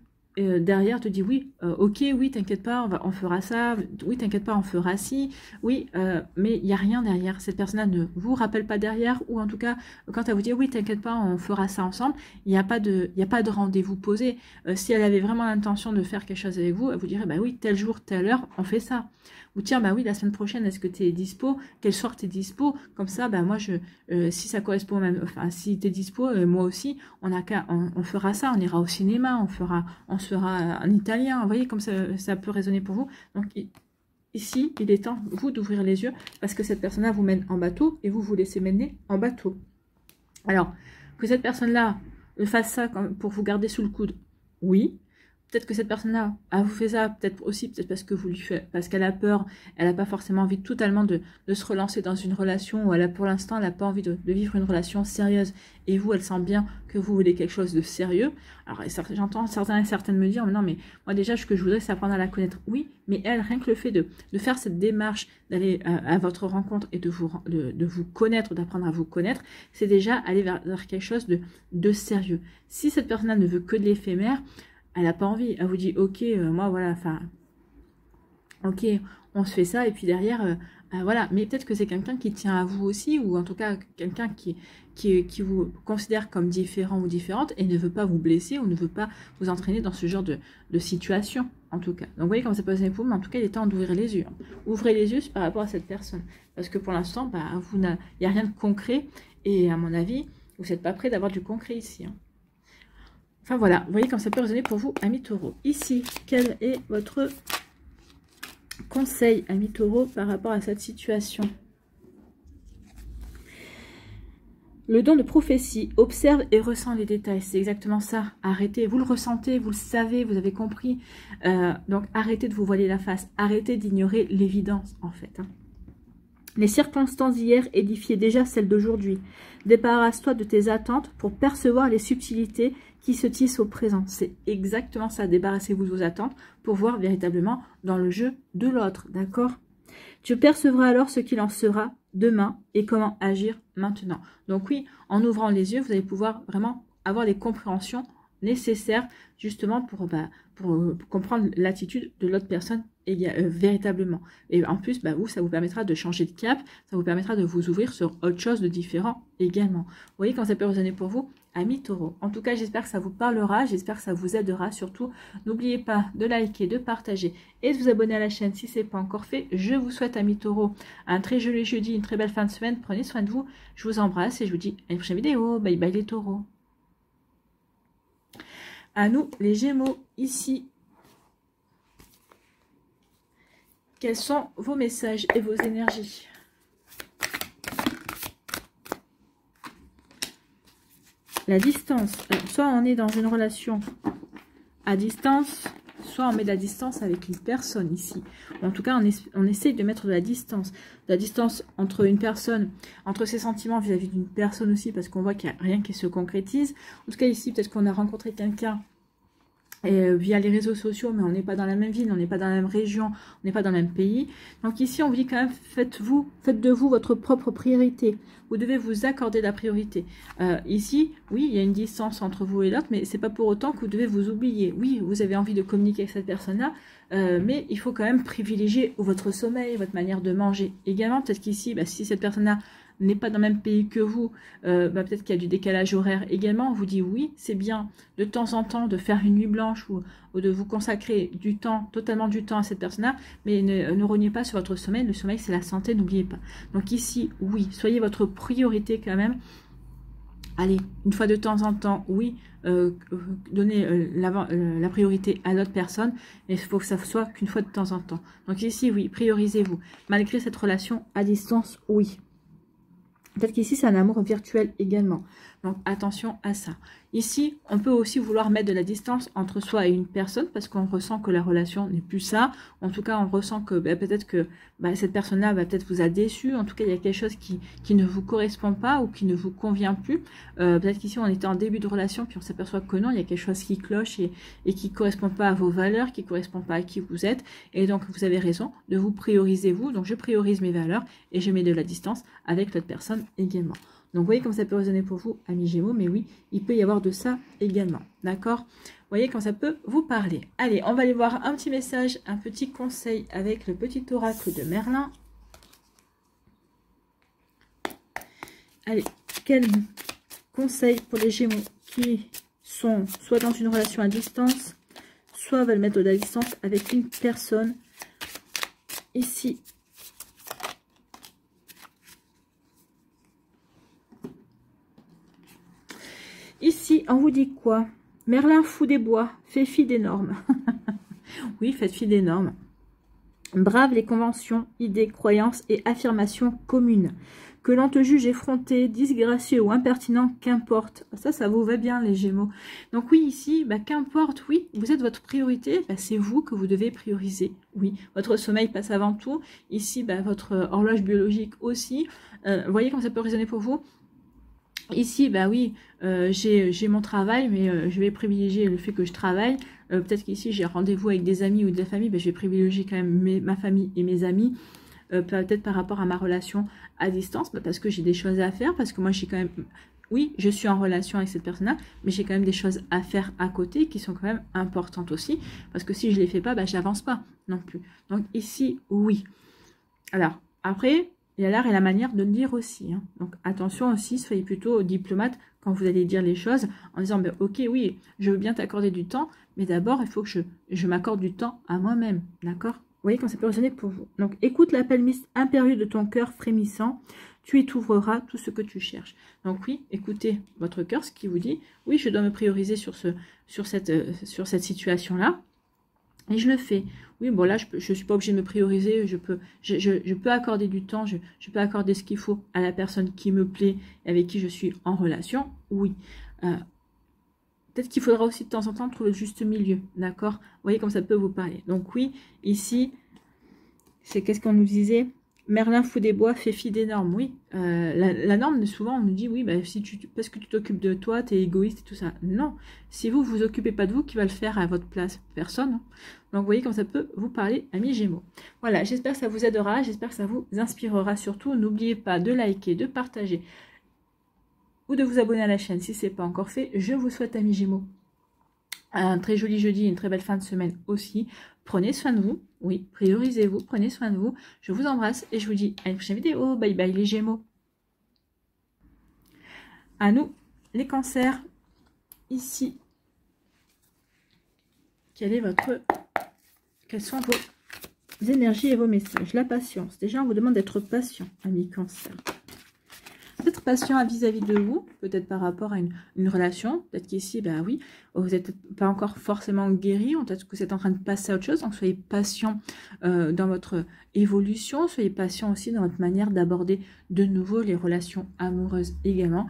derrière te dit oui, ok, oui, t'inquiète pas, on fera ça, oui, t'inquiète pas, on fera ci, oui, mais il n'y a rien derrière. Cette personne-là ne vous rappelle pas derrière, ou en tout cas, quand elle vous dit oui, t'inquiète pas, on fera ça ensemble, il n'y a pas de rendez-vous posé. Si elle avait vraiment l'intention de faire quelque chose avec vous, elle vous dirait, bah oui, tel jour, telle heure, on fait ça. Ou tiens, bah oui, la semaine prochaine, est-ce que tu es dispo? Quel soir tu es dispo? Comme ça, bah moi, si ça correspond même, enfin, si tu es dispo, moi aussi, on fera ça, on ira au cinéma, on se fera en italien. Vous voyez, comme ça peut résonner pour vous. Donc, ici, il est temps, vous, d'ouvrir les yeux, parce que cette personne-là vous mène en bateau, et vous laissez mener en bateau. Alors, que cette personne-là fasse ça pour vous garder sous le coude, oui. Peut-être que cette personne-là a vous fait ça, peut-être parce que vous lui faites, parce qu'elle a peur, elle n'a pas forcément envie totalement de se relancer dans une relation, ou pour l'instant, elle n'a pas envie de vivre une relation sérieuse, et vous, elle sent bien que vous voulez quelque chose de sérieux. Alors, j'entends certains et certaines me dire, mais non, mais moi déjà, ce que je voudrais, c'est apprendre à la connaître. Oui, mais elle, rien que le fait de faire cette démarche, d'aller à votre rencontre et de vous connaître, d'apprendre à vous connaître, c'est déjà aller vers quelque chose de sérieux. Si cette personne-là ne veut que de l'éphémère, elle n'a pas envie, elle vous dit ok, moi voilà, enfin ok, on se fait ça, et puis derrière voilà, mais peut-être que c'est quelqu'un qui tient à vous aussi, ou en tout cas quelqu'un qui vous considère comme différent ou différente, et ne veut pas vous blesser, ou ne veut pas vous entraîner dans ce genre de situation, en tout cas. Donc vous voyez comment ça peut se passer pour vous, mais en tout cas il est temps d'ouvrir les yeux. Ouvrez les yeux par rapport à cette personne, parce que pour l'instant, bah, il n'y a rien de concret, et à mon avis, vous n'êtes pas prêt d'avoir du concret ici, hein. Enfin voilà, vous voyez comme ça peut résonner pour vous, amis taureaux. Ici, quel est votre conseil, amis taureaux, par rapport à cette situation? Le don de prophétie, observe et ressent les détails, c'est exactement ça. Arrêtez, vous le ressentez, vous le savez, vous avez compris. Donc arrêtez de vous voiler la face, arrêtez d'ignorer l'évidence en fait, hein. Les circonstances d'hier édifiaient déjà celles d'aujourd'hui. Débarrasse-toi de tes attentes pour percevoir les subtilités qui se tissent au présent. C'est exactement ça, débarrassez-vous de vos attentes pour voir véritablement dans le jeu de l'autre, d'accord? Tu percevras alors ce qu'il en sera demain et comment agir maintenant. Donc oui, en ouvrant les yeux, vous allez pouvoir vraiment avoir les compréhensions nécessaires justement pour comprendre l'attitude de l'autre personne véritablement. Et en plus, vous, ça vous permettra de changer de cap, ça vous permettra de vous ouvrir sur autre chose de différent également. Vous voyez comment ça peut résonner pour vous, amis taureaux. En tout cas, j'espère que ça vous parlera, j'espère que ça vous aidera. Surtout, n'oubliez pas de liker, de partager et de vous abonner à la chaîne si ce n'est pas encore fait. Je vous souhaite, amis taureaux, un très joli jeudi, une très belle fin de semaine. Prenez soin de vous, je vous embrasse et je vous dis à une prochaine vidéo. Bye bye les taureaux. À nous, les Gémeaux, ici. Quels sont vos messages et vos énergies? La distance. Alors, soit on est dans une relation à distance, soit on met de la distance avec une personne ici. En tout cas, on essaye de mettre de la distance. De la distance entre une personne, entre ses sentiments vis-à-vis d'une personne aussi, parce qu'on voit qu'il n'y a rien qui se concrétise. En tout cas, ici, peut-être qu'on a rencontré quelqu'un via les réseaux sociaux, mais on n'est pas dans la même ville, on n'est pas dans la même région, on n'est pas dans le même pays. Donc ici, on vous dit quand même, faites de vous votre propre priorité. Vous devez vous accorder la priorité. Ici, oui, il y a une distance entre vous et l'autre, mais c'est pas pour autant que vous devez vous oublier. Oui, vous avez envie de communiquer avec cette personne-là, mais il faut quand même privilégier votre sommeil, votre manière de manger. Également, peut-être qu'ici, si cette personne-là n'est pas dans le même pays que vous, peut-être qu'il y a du décalage horaire également, on vous dit oui, c'est bien de temps en temps de faire une nuit blanche ou de vous consacrer du temps, totalement du temps à cette personne-là, mais ne rognez pas sur votre sommeil. Le sommeil, c'est la santé, n'oubliez pas. Donc ici, oui, soyez votre priorité quand même. Allez, une fois de temps en temps, oui, donnez la priorité à l'autre personne, mais il faut que ça soit qu'une fois de temps en temps. Donc ici, oui, priorisez-vous. Malgré cette relation à distance, oui. Peut-être qu'ici, c'est un amour virtuel également. Donc, attention à ça. Ici, on peut aussi vouloir mettre de la distance entre soi et une personne parce qu'on ressent que la relation n'est plus ça. En tout cas, on ressent que peut-être que cette personne-là peut-être vous a déçu. En tout cas, il y a quelque chose qui ne vous correspond pas ou qui ne vous convient plus. Peut-être qu'ici, on était en début de relation puis on s'aperçoit que non, il y a quelque chose qui cloche et qui ne correspond pas à vos valeurs, qui ne correspond pas à qui vous êtes. Et donc, vous avez raison de vous prioriser vous. Donc, je priorise mes valeurs et je mets de la distance avec l'autre personne également. Donc, vous voyez comme ça peut résonner pour vous, amis Gémeaux, mais oui, il peut y avoir de ça également, d'accord? Vous voyez quand ça peut vous parler. Allez, on va aller voir un petit message, un petit conseil avec le petit oracle de Merlin. Allez, quel conseil pour les Gémeaux qui sont soit dans une relation à distance, soit veulent mettre de la distance avec une personne. Ici, on vous dit quoi? Merlin fou des bois, fait fi des normes. Oui, faites fi des normes. Brave les conventions, idées, croyances et affirmations communes. Que l'on te juge effronté, disgracieux ou impertinent, qu'importe. Ça vous va bien les Gémeaux. Donc oui, ici, qu'importe, oui, vous êtes votre priorité, c'est vous que vous devez prioriser. Oui, votre sommeil passe avant tout. Ici, votre horloge biologique aussi. Vous voyez comment ça peut résonner pour vous? Ici, oui, j'ai mon travail, mais je vais privilégier le fait que je travaille. Peut-être qu'ici, j'ai rendez-vous avec des amis ou de la famille, je vais privilégier quand même ma famille et mes amis. Peut-être par rapport à ma relation à distance, parce que j'ai des choses à faire, parce que moi, j'ai quand même... Oui, je suis en relation avec cette personne-là, mais j'ai quand même des choses à faire à côté qui sont quand même importantes aussi, parce que si je ne les fais pas, j'avance pas non plus. Donc ici, oui. Alors, après... il y a l'art et la manière de le dire aussi. Hein. Donc attention aussi, soyez plutôt diplomate quand vous allez dire les choses en disant ok, oui, je veux bien t'accorder du temps, mais d'abord il faut que je m'accorde du temps à moi-même. D'accord? Vous voyez quand ça peut résonner pour vous. Donc écoute l'appel impérieux de ton cœur frémissant, tu y trouveras tout ce que tu cherches. Donc oui, écoutez votre cœur, ce qui vous dit, oui, je dois me prioriser sur cette situation-là. Et je le fais. Oui, bon là, je ne suis pas obligée de me prioriser. Je peux accorder du temps. Je peux accorder ce qu'il faut à la personne qui me plaît, avec qui je suis en relation. Oui. Peut-être qu'il faudra aussi de temps en temps trouver le juste milieu. D'accord? Vous voyez comme ça peut vous parler. Donc oui, ici, c'est qu'est-ce qu'on nous disait? Merlin fou des bois, fait fi des normes. Oui, la norme, souvent, on nous dit, oui, parce que tu t'occupes de toi, tu es égoïste et tout ça. Non, si vous vous occupez pas de vous, qui va le faire à votre place? Personne. Hein. Donc, vous voyez comme ça peut vous parler, amis Gémeaux. Voilà, j'espère que ça vous aidera, j'espère que ça vous inspirera surtout. N'oubliez pas de liker, de partager ou de vous abonner à la chaîne si ce n'est pas encore fait. Je vous souhaite, amis Gémeaux, un très joli jeudi, une très belle fin de semaine aussi. Prenez soin de vous. Oui, priorisez-vous, prenez soin de vous. Je vous embrasse et je vous dis à une prochaine vidéo. Bye bye les Gémeaux. À nous, les cancers. Ici, quelles sont vos énergies et vos messages? La patience. Déjà, on vous demande d'être patient, amis cancer. Être patient vis-à-vis de vous, peut-être par rapport à une relation. Peut-être qu'ici, oui, vous n'êtes pas encore forcément guéri, peut-être que vous êtes en train de passer à autre chose. Donc, soyez patient dans votre évolution. Soyez patient aussi dans votre manière d'aborder de nouveau les relations amoureuses également.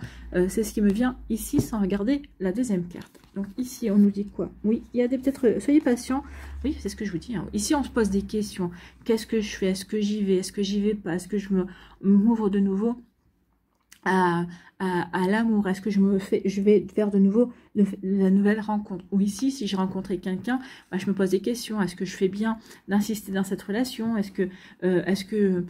C'est ce qui me vient ici sans regarder la deuxième carte. Donc, ici, on nous dit quoi? Oui, il y a peut-être... Soyez patient. Oui, c'est ce que je vous dis. Hein. Ici, on se pose des questions. Qu'est-ce que je fais? Est-ce que j'y vais? Est-ce que j'y vais pas? Est-ce que je m'ouvre de nouveau à l'amour? Est-ce que je vais faire de nouveau la nouvelle rencontre? Ou ici, si j'ai rencontré quelqu'un, je me pose des questions. Est-ce que je fais bien d'insister dans cette relation? Est-ce que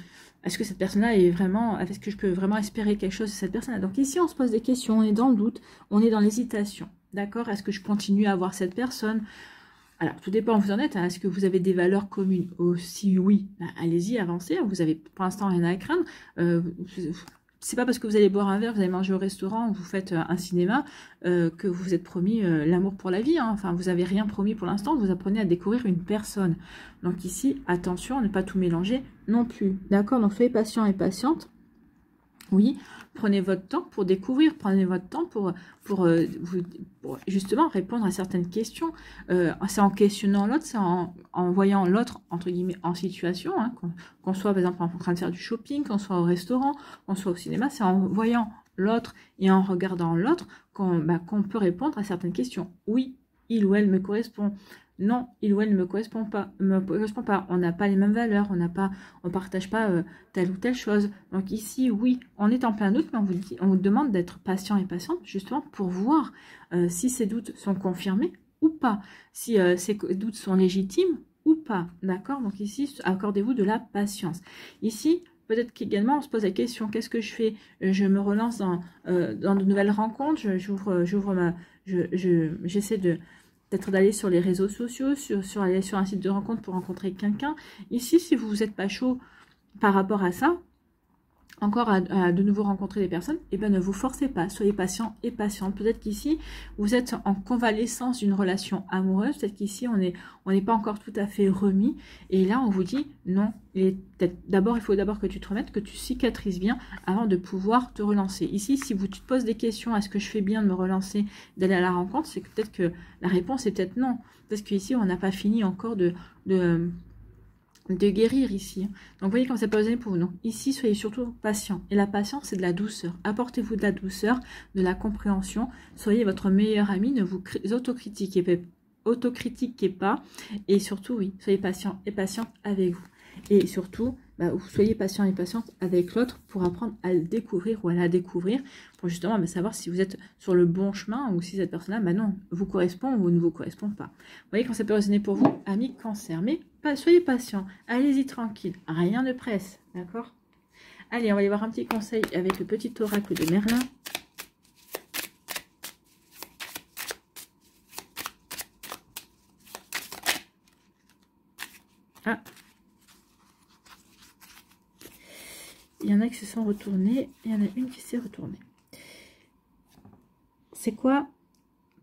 cette personne-là est vraiment... Est-ce que je peux vraiment espérer quelque chose de cette personne-là? Donc ici, on se pose des questions, on est dans le doute, on est dans l'hésitation. D'accord? Est-ce que je continue à avoir cette personne? Alors, tout dépend où vous en êtes. Hein. Est-ce que vous avez des valeurs communes? Si oui, allez-y, avancez. Vous avez pour l'instant rien à craindre. C'est pas parce que vous allez boire un verre, vous allez manger au restaurant, ou vous faites un cinéma, que vous vous êtes promis l'amour pour la vie. Hein. Enfin, vous n'avez rien promis pour l'instant, vous apprenez à découvrir une personne. Donc ici, attention, ne pas tout mélanger non plus. D'accord? Donc soyez patient et patiente. Oui, prenez votre temps pour découvrir, prenez votre temps pour justement répondre à certaines questions. C'est en questionnant l'autre, c'est en voyant l'autre, entre guillemets, en situation, hein, qu'on soit par exemple en train de faire du shopping, qu'on soit au restaurant, qu'on soit au cinéma, c'est en voyant l'autre et en regardant l'autre qu'on peut répondre à certaines questions. Oui, il ou elle me correspond. Non, il ou elle ne me correspond pas. On n'a pas les mêmes valeurs, on partage pas telle ou telle chose. Donc ici, oui, on est en plein doute, mais on vous demande d'être patient et patiente justement pour voir si ces doutes sont confirmés ou pas, si ces doutes sont légitimes ou pas. D'accord? Donc ici, accordez-vous de la patience. Ici, peut-être qu'également on se pose la question, qu'est-ce que je fais? Je me relance dans de nouvelles rencontres, j'essaie peut-être d'aller sur les réseaux sociaux, aller sur un site de rencontre pour rencontrer quelqu'un. Ici, si vous n'êtes pas chaud par rapport à ça, encore à de nouveau rencontrer des personnes, et bien ne vous forcez pas, soyez patient et patiente. Peut-être qu'ici, vous êtes en convalescence d'une relation amoureuse, peut-être qu'ici, on n'est pas encore tout à fait remis, et là, on vous dit, non, il faut d'abord que tu te remettes, que tu cicatrises bien avant de pouvoir te relancer. Ici, si tu te poses des questions, est-ce que je fais bien de me relancer, d'aller à la rencontre, c'est peut-être que la réponse est peut-être non, parce qu'ici, on n'a pas fini encore de guérir ici. Donc vous voyez comme ça peut résonner pour vous. Donc ici, soyez surtout patient. Et la patience, c'est de la douceur. Apportez-vous de la douceur, de la compréhension. Soyez votre meilleur ami. Ne vous autocritiquez pas. Et surtout, oui, soyez patient et patiente avec vous. Et surtout, soyez patient et patiente avec l'autre pour apprendre à le découvrir ou à la découvrir, pour justement savoir si vous êtes sur le bon chemin ou si cette personne-là, non, vous correspond ou ne vous correspond pas. Vous voyez quand ça peut résonner pour vous, amis Cancer. Mais soyez patient, allez-y tranquille, rien ne presse, d'accord? Allez, on va aller voir un petit conseil avec le petit oracle de Merlin. Ah, il y en a qui se sont retournés, il y en a une qui s'est retournée. C'est quoi?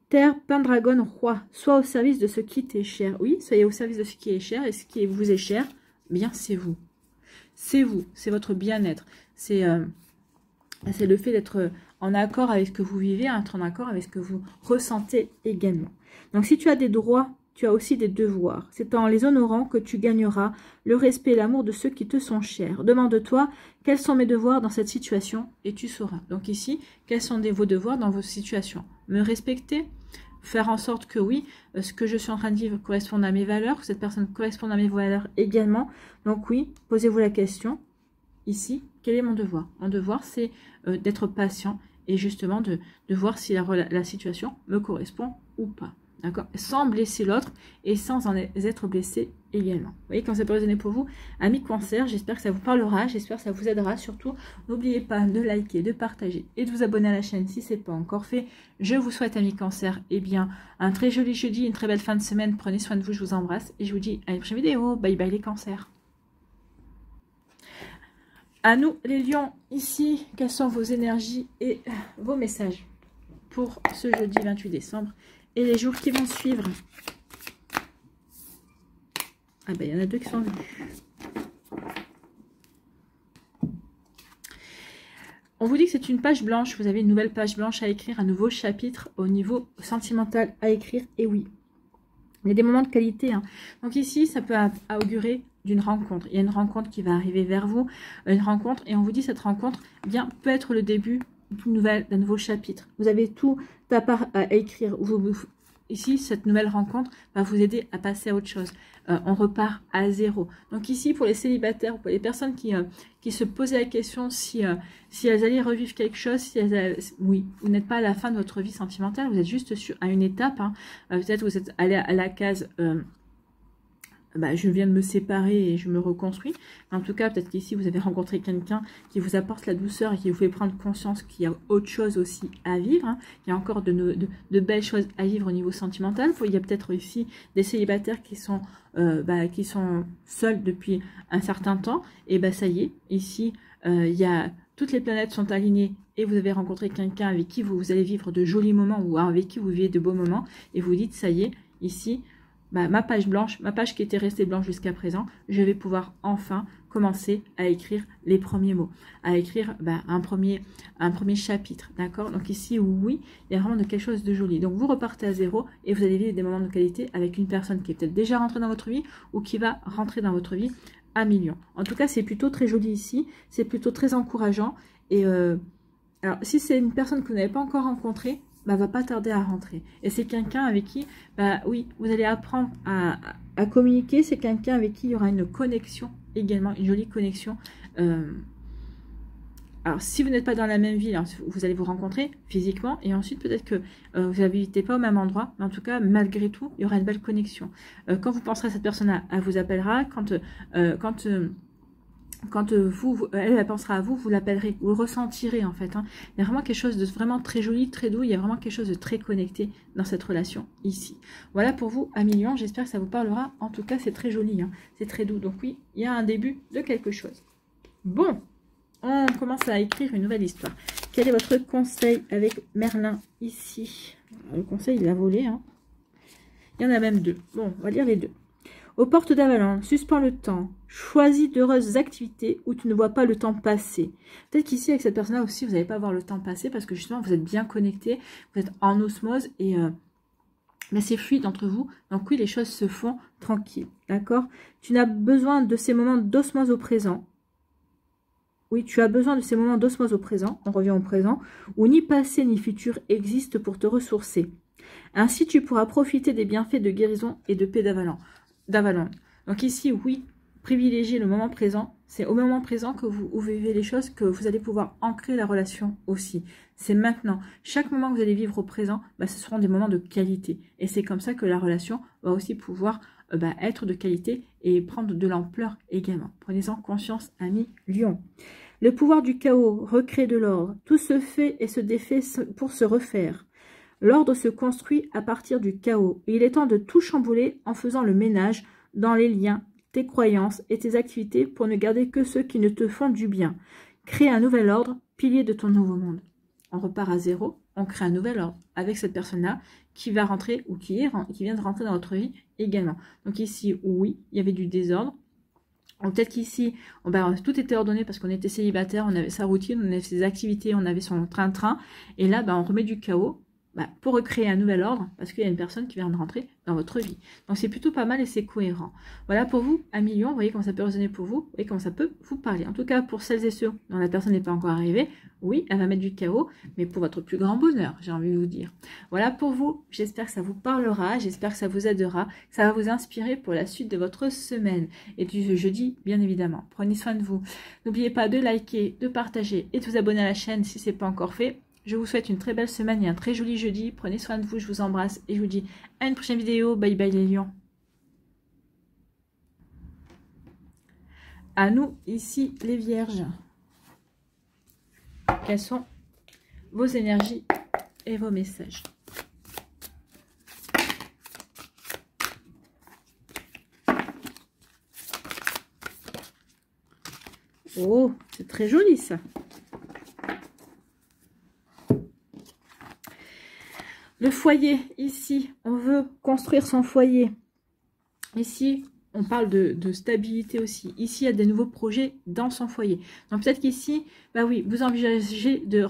Terre, Pendragon, Roi. Sois au service de ce qui t'est cher. Oui, soyez au service de ce qui est cher. Et ce qui vous est cher, bien c'est vous. C'est vous, c'est votre bien-être. C'est le fait d'être en accord avec ce que vous vivez, être en accord avec ce que vous ressentez également. Donc si tu as des droits, tu as aussi des devoirs. C'est en les honorant que tu gagneras le respect et l'amour de ceux qui te sont chers. Demande-toi, quels sont mes devoirs dans cette situation et tu sauras. Donc ici, quels sont vos devoirs dans vos situations? Me respecter, faire en sorte que oui, ce que je suis en train de vivre corresponde à mes valeurs, que cette personne corresponde à mes valeurs également. Donc oui, posez-vous la question, ici, quel est mon devoir? Mon devoir, c'est d'être patient et justement de voir si la situation me correspond ou pas. D'accord? Sans blesser l'autre et sans en être blessé également. Vous voyez, quand ça peut résonner pour vous, amis Cancer, j'espère que ça vous parlera, j'espère que ça vous aidera. Surtout, n'oubliez pas de liker, de partager et de vous abonner à la chaîne si ce n'est pas encore fait. Je vous souhaite, amis Cancer, un très joli jeudi, une très belle fin de semaine. Prenez soin de vous, je vous embrasse et je vous dis à une prochaine vidéo. Bye bye les Cancers. À nous les lions, ici, quelles sont vos énergies et vos messages pour ce jeudi 28 décembre et les jours qui vont suivre? Ah ben, il y en a deux qui sont venus. On vous dit que c'est une page blanche. Vous avez une nouvelle page blanche à écrire, un nouveau chapitre au niveau sentimental à écrire. Et oui, il y a des moments de qualité. Hein. Donc ici, ça peut augurer d'une rencontre. Il y a une rencontre qui va arriver vers vous. Une rencontre. Et on vous dit cette rencontre peut être le début d'un nouveau chapitre. Vous avez tout à part à écrire. Ici, cette nouvelle rencontre va vous aider à passer à autre chose. On repart à zéro. Donc ici, pour les célibataires, pour les personnes qui se posaient la question si elles allaient revivre quelque chose, oui, vous n'êtes pas à la fin de votre vie sentimentale, vous êtes juste à une étape. Hein. Peut-être vous êtes allé à la case... je viens de me séparer et je me reconstruis. En tout cas, peut-être qu'ici, vous avez rencontré quelqu'un qui vous apporte la douceur et qui vous fait prendre conscience qu'il y a autre chose aussi à vivre. Hein. Il y a encore de belles choses à vivre au niveau sentimental. Il y a peut-être aussi des célibataires qui sont seuls depuis un certain temps. Et ça y est, ici, toutes les planètes sont alignées et vous avez rencontré quelqu'un avec qui vous allez vivre de jolis moments ou avec qui vous vivez de beaux moments. Et vous dites, ça y est, ici... ma page blanche, ma page qui était restée blanche jusqu'à présent, je vais pouvoir enfin commencer à écrire les premiers mots, à écrire un premier chapitre, d'accord? Donc ici, oui, il y a vraiment quelque chose de joli. Donc vous repartez à zéro et vous allez vivre des moments de qualité avec une personne qui est peut-être déjà rentrée dans votre vie ou qui va rentrer dans votre vie à millions. En tout cas, c'est plutôt très joli ici, c'est plutôt très encourageant. Et alors, si c'est une personne que vous n'avez pas encore rencontrée, va pas tarder à rentrer. Et c'est quelqu'un avec qui, oui, vous allez apprendre à communiquer. C'est quelqu'un avec qui il y aura une connexion également, une jolie connexion. Alors, si vous n'êtes pas dans la même ville, vous allez vous rencontrer physiquement. Et ensuite, peut-être que vous n'habitez pas au même endroit. Mais en tout cas, malgré tout, il y aura une belle connexion. Quand vous penserez à cette personne-là, elle vous appellera. Quand quand elle pensera à vous, vous l'appellerez, vous le ressentirez en fait. Hein. Il y a vraiment quelque chose de vraiment très joli, très doux, il y a vraiment quelque chose de très connecté dans cette relation ici. Voilà pour vous, Amis Lion, j'espère que ça vous parlera. En tout cas, c'est très joli, hein. C'est très doux. Donc oui, il y a un début de quelque chose. Bon, on commence à écrire une nouvelle histoire. Quel est votre conseil avec Merlin ici? Le conseil, il a volé. Hein. Il y en a même deux. Bon, on va lire les deux. Aux portes d'Avalon, suspends le temps. Choisis d'heureuses activités où tu ne vois pas le temps passer. Peut-être qu'ici, avec cette personne-là aussi, vous n'allez pas voir le temps passer parce que justement, vous êtes bien connectés, vous êtes en osmose et mais c'est fluide entre vous. Donc oui, les choses se font tranquilles. D'accord? Tu n'as besoin de ces moments d'osmose au présent. Oui, tu as besoin de ces moments d'osmose au présent. On revient au présent. Où ni passé ni futur existent pour te ressourcer. Ainsi, tu pourras profiter des bienfaits de guérison et de paix d'Avalon. Donc ici, oui, privilégiez le moment présent. C'est au moment présent que vous vivez les choses, que vous allez pouvoir ancrer la relation aussi. C'est maintenant. Chaque moment que vous allez vivre au présent, ce seront des moments de qualité. Et c'est comme ça que la relation va aussi pouvoir être de qualité et prendre de l'ampleur également. Prenez-en conscience, amis Lion. Le pouvoir du chaos recrée de l'ordre. Tout se fait et se défait pour se refaire. L'ordre se construit à partir du chaos. Et il est temps de tout chambouler en faisant le ménage dans les liens, tes croyances et tes activités pour ne garder que ceux qui ne te font du bien. Crée un nouvel ordre, pilier de ton nouveau monde. On repart à zéro, on crée un nouvel ordre avec cette personne-là qui va rentrer ou qui vient de rentrer dans votre vie également. Donc ici, oui, il y avait du désordre. Peut-être qu'ici, tout était ordonné parce qu'on était célibataire, on avait sa routine, on avait ses activités, on avait son train-train. Et là, on remet du chaos. Pour recréer un nouvel ordre, parce qu'il y a une personne qui vient de rentrer dans votre vie. Donc c'est plutôt pas mal et c'est cohérent. Voilà pour vous, Amis Lion, vous voyez comment ça peut résonner pour vous, vous voyez comment ça peut vous parler. En tout cas, pour celles et ceux dont la personne n'est pas encore arrivée, oui, elle va mettre du chaos, mais pour votre plus grand bonheur, j'ai envie de vous dire. Voilà pour vous, j'espère que ça vous parlera, j'espère que ça vous aidera, que ça va vous inspirer pour la suite de votre semaine et du jeudi, bien évidemment. Prenez soin de vous. N'oubliez pas de liker, de partager et de vous abonner à la chaîne si ce n'est pas encore fait. Je vous souhaite une très belle semaine et un très joli jeudi. Prenez soin de vous, je vous embrasse et je vous dis à une prochaine vidéo. Bye bye les lions. À nous, ici, les vierges. Quelles sont vos énergies et vos messages? Oh, c'est très joli ça. Le foyer, ici, on veut construire son foyer. Ici, on parle de stabilité aussi. Ici, il y a des nouveaux projets dans son foyer. Donc peut-être qu'ici, oui, vous envisagez de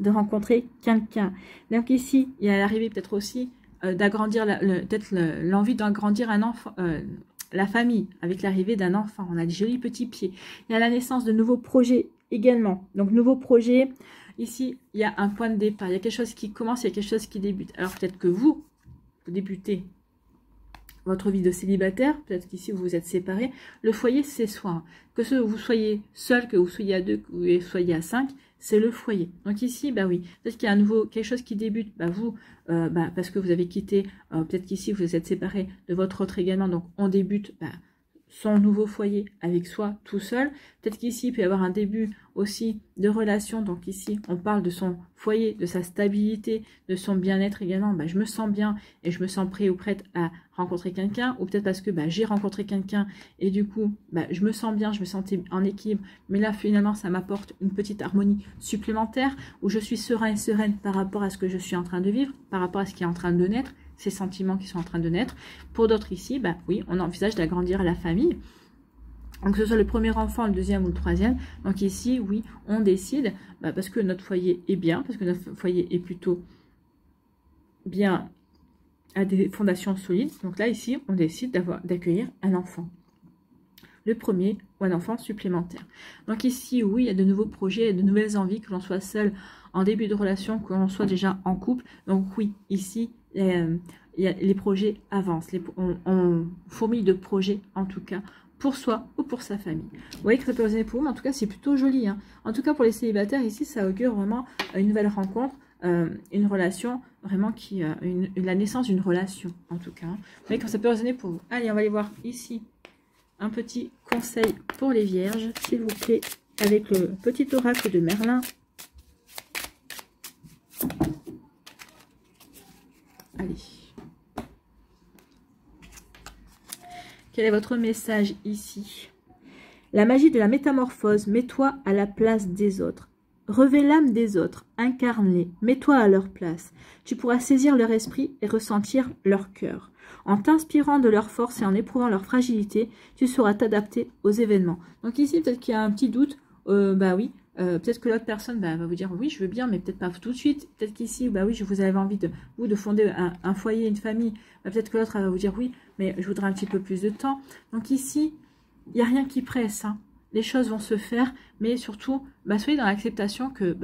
rencontrer quelqu'un. Donc ici, il y a l'arrivée peut-être aussi d'agrandir, peut-être l'envie d'agrandir un enfant, la famille, avec l'arrivée d'un enfant. On a des jolis petits pieds. Il y a la naissance de nouveaux projets également. Donc nouveaux projets. Ici, il y a un point de départ. Il y a quelque chose qui commence, il y a quelque chose qui débute. Alors peut-être que vous débutez votre vie de célibataire. Peut-être qu'ici, vous vous êtes séparés. Le foyer, c'est soi. Que vous soyez seul, que vous soyez à 2, que vous soyez à 5, c'est le foyer. Donc ici, oui. Peut-être qu'il y a quelque chose qui débute. Parce que vous avez quitté, peut-être qu'ici, vous êtes séparés de votre autre également. Donc on débute son nouveau foyer avec soi tout seul. Peut-être qu'ici, il peut y avoir un début aussi de relation. Donc ici, on parle de son foyer, de sa stabilité, de son bien-être également. Je me sens bien et je me sens prêt ou prête à rencontrer quelqu'un. Ou peut-être parce que j'ai rencontré quelqu'un et du coup, je me sens bien, je me sentais en équilibre. Mais là, finalement, ça m'apporte une petite harmonie supplémentaire où je suis serein et sereine par rapport à ce que je suis en train de vivre, par rapport à ce qui est en train de naître, ces sentiments qui sont en train de naître. Pour d'autres ici, oui, on envisage d'agrandir la famille. Donc que ce soit le premier enfant, le deuxième ou le troisième. Donc ici, oui, on décide, parce que notre foyer est bien, parce que notre foyer est plutôt bien, à des fondations solides. Donc là, ici, on décide d'accueillir un enfant. Le premier ou un enfant supplémentaire. Donc ici, oui, il y a de nouveaux projets, de nouvelles envies, que l'on soit seul en début de relation, que l'on soit déjà en couple. Donc oui, ici, les projets avancent. On fourmille de projets, en tout cas, pour soi ou pour sa famille. Vous voyez que ça peut résonner pour vous, mais en tout cas, c'est plutôt joli. Hein. En tout cas, pour les célibataires, ici, ça augure vraiment une nouvelle rencontre, une relation, vraiment la naissance d'une relation, en tout cas. Hein. Vous voyez que ça peut résonner pour vous. Allez, on va aller voir ici un petit conseil pour les vierges, s'il vous plaît, avec le petit oracle de Merlin. Allez. Quel est votre message ici? La magie de la métamorphose, mets-toi à la place des autres. Revêt l'âme des autres, incarne-les, mets-toi à leur place. Tu pourras saisir leur esprit et ressentir leur cœur. En t'inspirant de leur force et en éprouvant leur fragilité, tu sauras t'adapter aux événements. Donc ici, peut-être qu'il y a un petit doute. Bah oui, peut-être que l'autre personne va vous dire oui, je veux bien, mais peut-être pas tout de suite. Peut-être qu'ici, bah oui, vous avez envie de fonder un foyer, une famille. Bah, peut-être que l'autre va vous dire oui, mais je voudrais un petit peu plus de temps. Donc ici, il n'y a rien qui presse, hein. Les choses vont se faire, mais surtout, bah, soyez dans l'acceptation que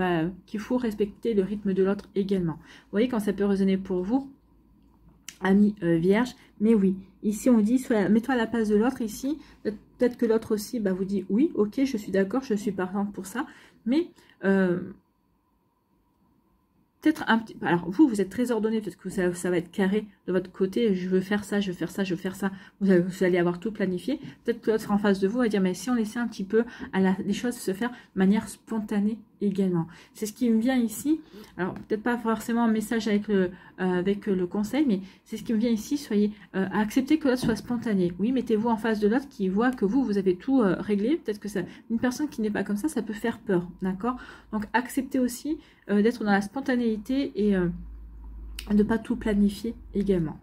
qu'il faut respecter le rythme de l'autre également. Vous voyez quand ça peut résonner pour vous, amis vierges, mais oui, ici on dit, mets-toi à la place de l'autre ici, peut-être que l'autre aussi vous dit, oui, ok, je suis d'accord, je suis partante pour ça, mais peut-être un petit... Alors, vous êtes très ordonné, peut-être que ça va être carré de votre côté. Je veux faire ça, je veux faire ça, je veux faire ça. Vous allez avoir tout planifié. Peut-être que l'autre en face de vous va dire, mais si on laissait un petit peu les choses se faire de manière spontanée également. C'est ce qui me vient ici. Alors, peut-être pas forcément un message avec le conseil, mais c'est ce qui me vient ici. Soyez à accepter que l'autre soit spontané. Oui, mettez-vous en face de l'autre qui voit que vous avez tout réglé. Peut-être que une personne qui n'est pas comme ça peut faire peur. D'accord? Donc, acceptez aussi d'être dans la spontanéité et de ne pas tout planifier également.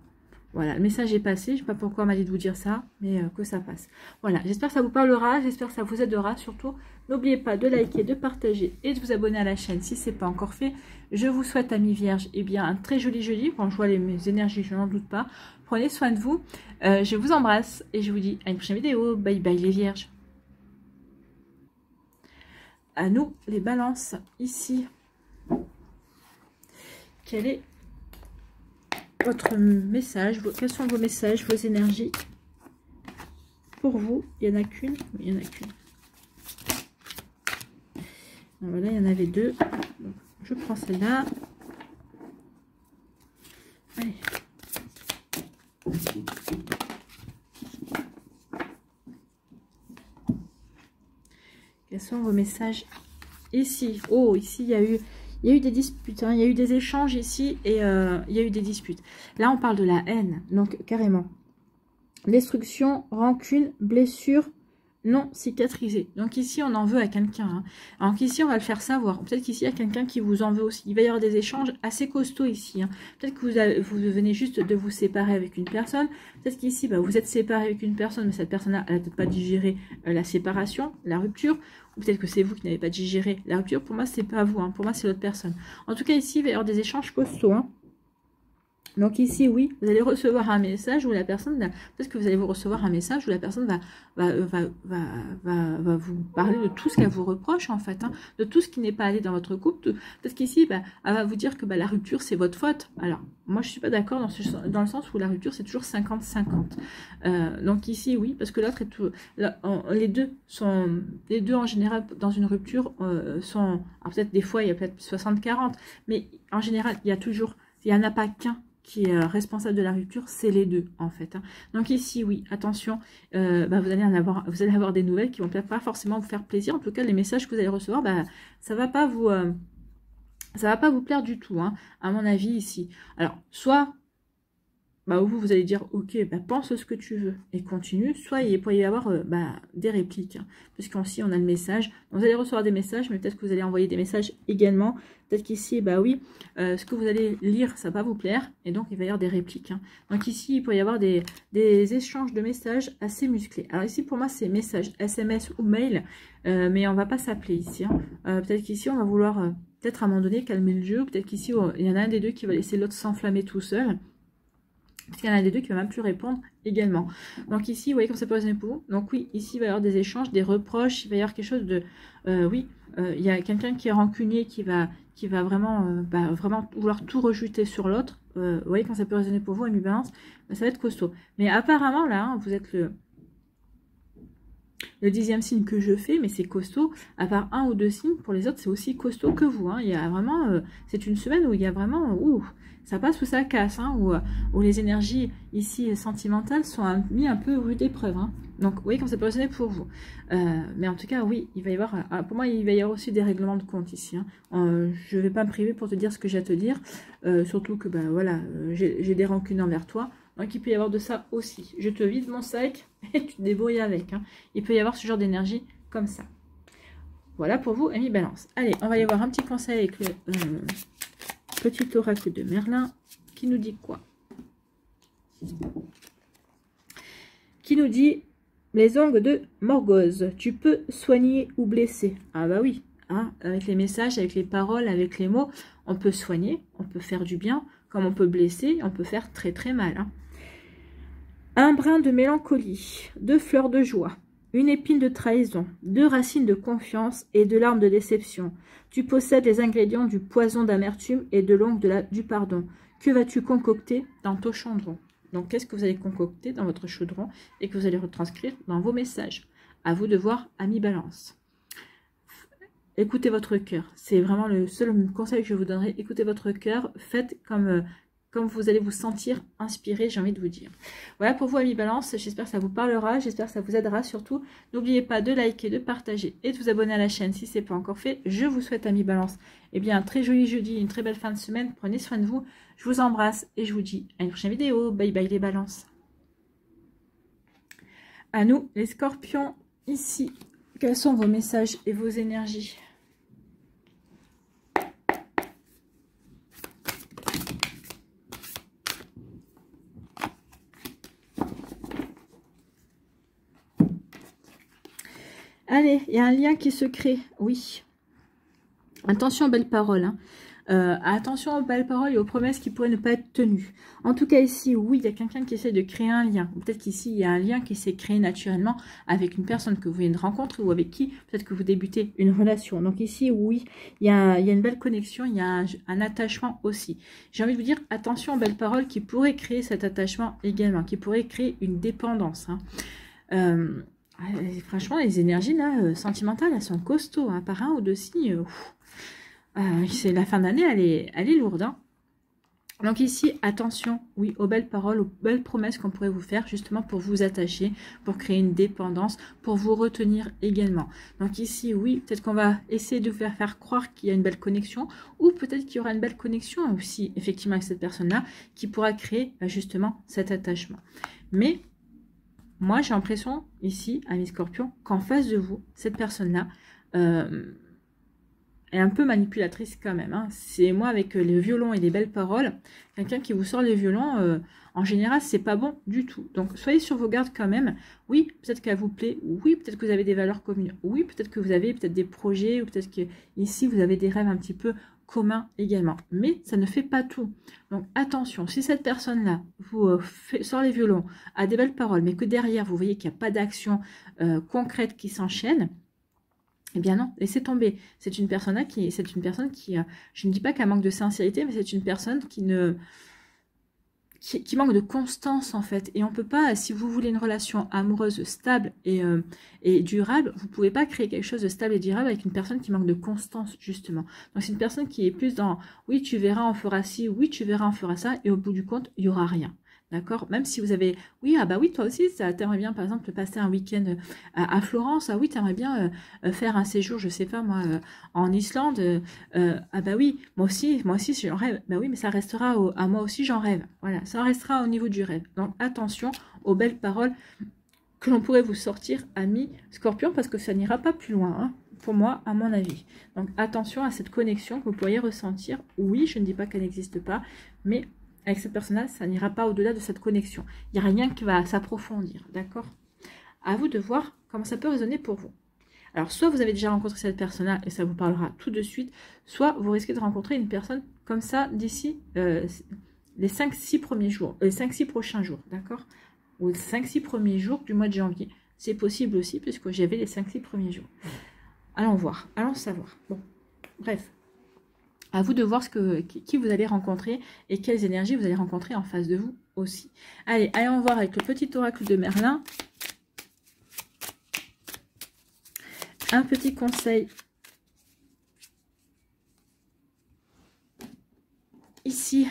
Voilà, le message est passé. Je ne sais pas pourquoi on m'a dit de vous dire ça, mais que ça passe. Voilà, j'espère que ça vous parlera, j'espère que ça vous aidera. Surtout, n'oubliez pas de liker, de partager et de vous abonner à la chaîne si ce n'est pas encore fait. Je vous souhaite, amis vierges, un très joli jeudi. Quand je vois mes énergies, je n'en doute pas. Prenez soin de vous. Je vous embrasse et je vous dis à une prochaine vidéo. Bye bye les vierges. À nous, les balances, ici. Quel est votre message, quels sont vos messages, vos énergies pour vous? Il n'y en a qu'une. Il y en a qu'une. Voilà, il y en avait deux. Donc, je prends celle-là. Allez. Quels sont vos messages ici? Oh, ici, il y a eu des disputes, hein. Il y a eu des échanges ici et il y a eu des disputes. Là, on parle de la haine, donc carrément. Destruction, rancune, blessure non cicatrisée. Donc ici, on en veut à quelqu'un. Hein. Donc ici, on va le faire savoir. Peut-être qu'ici, il y a quelqu'un qui vous en veut aussi. Il va y avoir des échanges assez costauds ici. Hein. Peut-être que vous venez juste de vous séparer avec une personne. Peut-être qu'ici, vous êtes séparé avec une personne, mais cette personne-là, elle n'a peut-être pas digéré la séparation, la rupture. Ou peut-être que c'est vous qui n'avez pas digéré la rupture. Pour moi, c'est pas vous. Hein. Pour moi, c'est l'autre personne. En tout cas, ici, il va y avoir des échanges costauds. Hein. Donc ici, oui, vous allez recevoir un message où la personne, peut-être que vous allez vous recevoir un message où la personne va vous parler de tout ce qu'elle vous reproche en fait, hein, de tout ce qui n'est pas allé dans votre couple. Peut-être qu'ici, elle va vous dire que la rupture, c'est votre faute. Alors, moi, je suis pas d'accord dans le sens où la rupture, c'est toujours 50-50. Donc ici, oui, parce que l'autre est tout... les deux en général, dans une rupture, sont... Alors peut-être des fois, il y a peut-être 60-40, mais en général, il n'y en a pas qu'un qui est responsable de la rupture, c'est les deux en fait. Hein. Donc ici, oui, attention, vous allez avoir des nouvelles qui vont peut-être pas forcément vous faire plaisir. En tout cas, les messages que vous allez recevoir, ça va pas vous plaire du tout, hein, à mon avis ici. Alors, soit vous allez dire, ok, pense ce que tu veux et continue. Soit il peut y avoir des répliques, hein, parce qu'ici on a le message. Donc, vous allez recevoir des messages, mais peut-être que vous allez envoyer des messages également. Peut-être qu'ici, oui, ce que vous allez lire, ça va vous plaire, et donc il va y avoir des répliques. Hein. Donc ici, il peut y avoir des échanges de messages assez musclés. Alors ici, pour moi, c'est message SMS ou mail, mais on va pas s'appeler ici. Hein. Peut-être qu'ici, on va vouloir, peut-être à un moment donné, calmer le jeu. Peut-être qu'ici, il y en a un des deux qui va laisser l'autre s'enflammer tout seul. Parce qu'il y en a des deux qui ne va même plus répondre également. Donc ici, vous voyez comme ça peut résonner pour vous. Donc oui, ici, il va y avoir des échanges, des reproches. Il va y avoir quelque chose de... il y a quelqu'un qui est rancunier, qui va vraiment, vraiment vouloir tout rejeter sur l'autre. Vous voyez quand ça peut résonner pour vous, ami balance, ça va être costaud. Mais apparemment, là, hein, vous êtes le 10e signe que je fais, mais c'est costaud. À part 1 ou 2 signes, pour les autres, c'est aussi costaud que vous. Hein. Il y a vraiment, c'est une semaine où il y a vraiment, ça passe ou ça casse, hein, où les énergies ici sentimentales sont mis un peu rude épreuve. Hein. Donc, vous voyez comme ça peut résonner pour vous. Mais en tout cas, oui, il va y avoir, pour moi, il va y avoir aussi des règlements de compte ici. Hein. Je ne vais pas me priver pour te dire ce que j'ai à te dire, surtout que, ben voilà, j'ai des rancunes envers toi. Donc, il peut y avoir de ça aussi. Je te vide mon sac et tu te débrouilles avec. Hein. Il peut y avoir ce genre d'énergie comme ça. Voilà pour vous, amis Balance. Allez, on va y avoir un petit conseil avec le petit oracle de Merlin qui nous dit quoi? Qui nous dit les ongles de Morgose. Tu peux soigner ou blesser. Ah bah oui, hein, avec les messages, avec les paroles, avec les mots, on peut soigner, on peut faire du bien, comme on peut blesser, on peut faire très très mal. Hein. Un brin de mélancolie, 2 fleurs de joie, une épine de trahison, 2 racines de confiance et 2 larmes de déception. Tu possèdes les ingrédients du poison d'amertume et de l'ongle du pardon. Que vas-tu concocter dans ton chaudron? Donc, qu'est-ce que vous allez concocter dans votre chaudron et que vous allez retranscrire dans vos messages? À vous de voir, amis Balance. Écoutez votre cœur. C'est vraiment le seul conseil que je vous donnerai. Écoutez votre cœur. Faites comme vous allez vous sentir inspiré, j'ai envie de vous dire. Voilà pour vous, amis Balance. J'espère que ça vous parlera. J'espère que ça vous aidera surtout. N'oubliez pas de liker, de partager et de vous abonner à la chaîne si ce n'est pas encore fait. Je vous souhaite, amis Balance, eh bien, un très joli jeudi, une très belle fin de semaine. Prenez soin de vous. Je vous embrasse et je vous dis à une prochaine vidéo. Bye bye les Balances. À nous, les Scorpions, ici. Quels sont vos messages et vos énergies ? Allez, il y a un lien qui se crée, oui. Attention aux belles paroles. Hein. Attention aux belles paroles et aux promesses qui pourraient ne pas être tenues. En tout cas ici, oui, il y a quelqu'un qui essaie de créer un lien. Peut-être qu'ici, il y a un lien qui s'est créé naturellement avec une personne que vous venez de rencontrer ou avec qui peut-être que vous débutez une relation. Donc ici, oui, il y a une belle connexion, il y a un attachement aussi. J'ai envie de vous dire, attention aux belles paroles qui pourraient créer cet attachement également, qui pourraient créer une dépendance. Hein. Franchement, les énergies là, sentimentales, elles sont costauds. Hein, par 1 ou 2 signes, c'est la fin d'année, elle est lourde. Hein. Donc ici, attention, oui, aux belles paroles, aux belles promesses qu'on pourrait vous faire justement pour vous attacher, pour créer une dépendance, pour vous retenir également. Donc ici, oui, peut-être qu'on va essayer de vous faire croire qu'il y a une belle connexion ou peut-être qu'il y aura une belle connexion aussi, effectivement, avec cette personne-là qui pourra créer justement cet attachement. Mais moi, j'ai l'impression ici, à mes Scorpions, qu'en face de vous, cette personne-là est un peu manipulatrice quand même. Hein. C'est moi avec les violons et les belles paroles. Quelqu'un qui vous sort les violons, en général, c'est pas bon du tout. Donc, soyez sur vos gardes quand même. Oui, peut-être qu'elle vous plaît. Oui, peut-être que vous avez des valeurs communes. Oui, peut-être que vous avez peut-être des projets. Ou peut-être que ici, vous avez des rêves un petit peu commun également, mais ça ne fait pas tout. Donc attention, si cette personne-là vous sort les violons, a des belles paroles, mais que derrière vous voyez qu'il n'y a pas d'action concrète qui s'enchaîne, eh bien non, laissez tomber. C'est une personne qui, je ne dis pas qu'elle manque de sincérité, mais c'est une personne qui manque de constance en fait. Et on peut pas, si vous voulez une relation amoureuse stable et durable, vous pouvez pas créer quelque chose de stable et durable avec une personne qui manque de constance justement. Donc c'est une personne qui est plus dans oui tu verras on fera ci, oui tu verras on fera ça, et au bout du compte il y aura rien. D'accord? Même si vous avez, oui, ah bah oui, toi aussi, t'aimerais bien, par exemple, passer un week-end à Florence, ah oui, t'aimerais bien faire un séjour, je sais pas, moi, en Islande, ah bah oui, moi aussi, j'en rêve. Bah oui, mais ça restera, à moi aussi, j'en rêve. Voilà, ça restera au niveau du rêve. Donc, attention aux belles paroles que l'on pourrait vous sortir, amis Scorpion, parce que ça n'ira pas plus loin, hein, pour moi, à mon avis. Donc, attention à cette connexion que vous pourriez ressentir. Oui, je ne dis pas qu'elle n'existe pas, mais avec cette personne-là, ça n'ira pas au-delà de cette connexion. Il n'y a rien qui va s'approfondir, d'accord? À vous de voir comment ça peut résonner pour vous. Alors, soit vous avez déjà rencontré cette personne-là et ça vous parlera tout de suite, soit vous risquez de rencontrer une personne comme ça d'ici les 5-6 premiers jours, les 5-6 prochains jours, d'accord? Ou les 5-6 premiers jours du mois de janvier. C'est possible aussi, puisque j'avais les 5-6 premiers jours. Allons voir, allons savoir. Bon, bref. À vous de voir qui vous allez rencontrer et quelles énergies vous allez rencontrer en face de vous aussi. Allez, allons voir avec le petit oracle de Merlin. un petit conseil. Ici,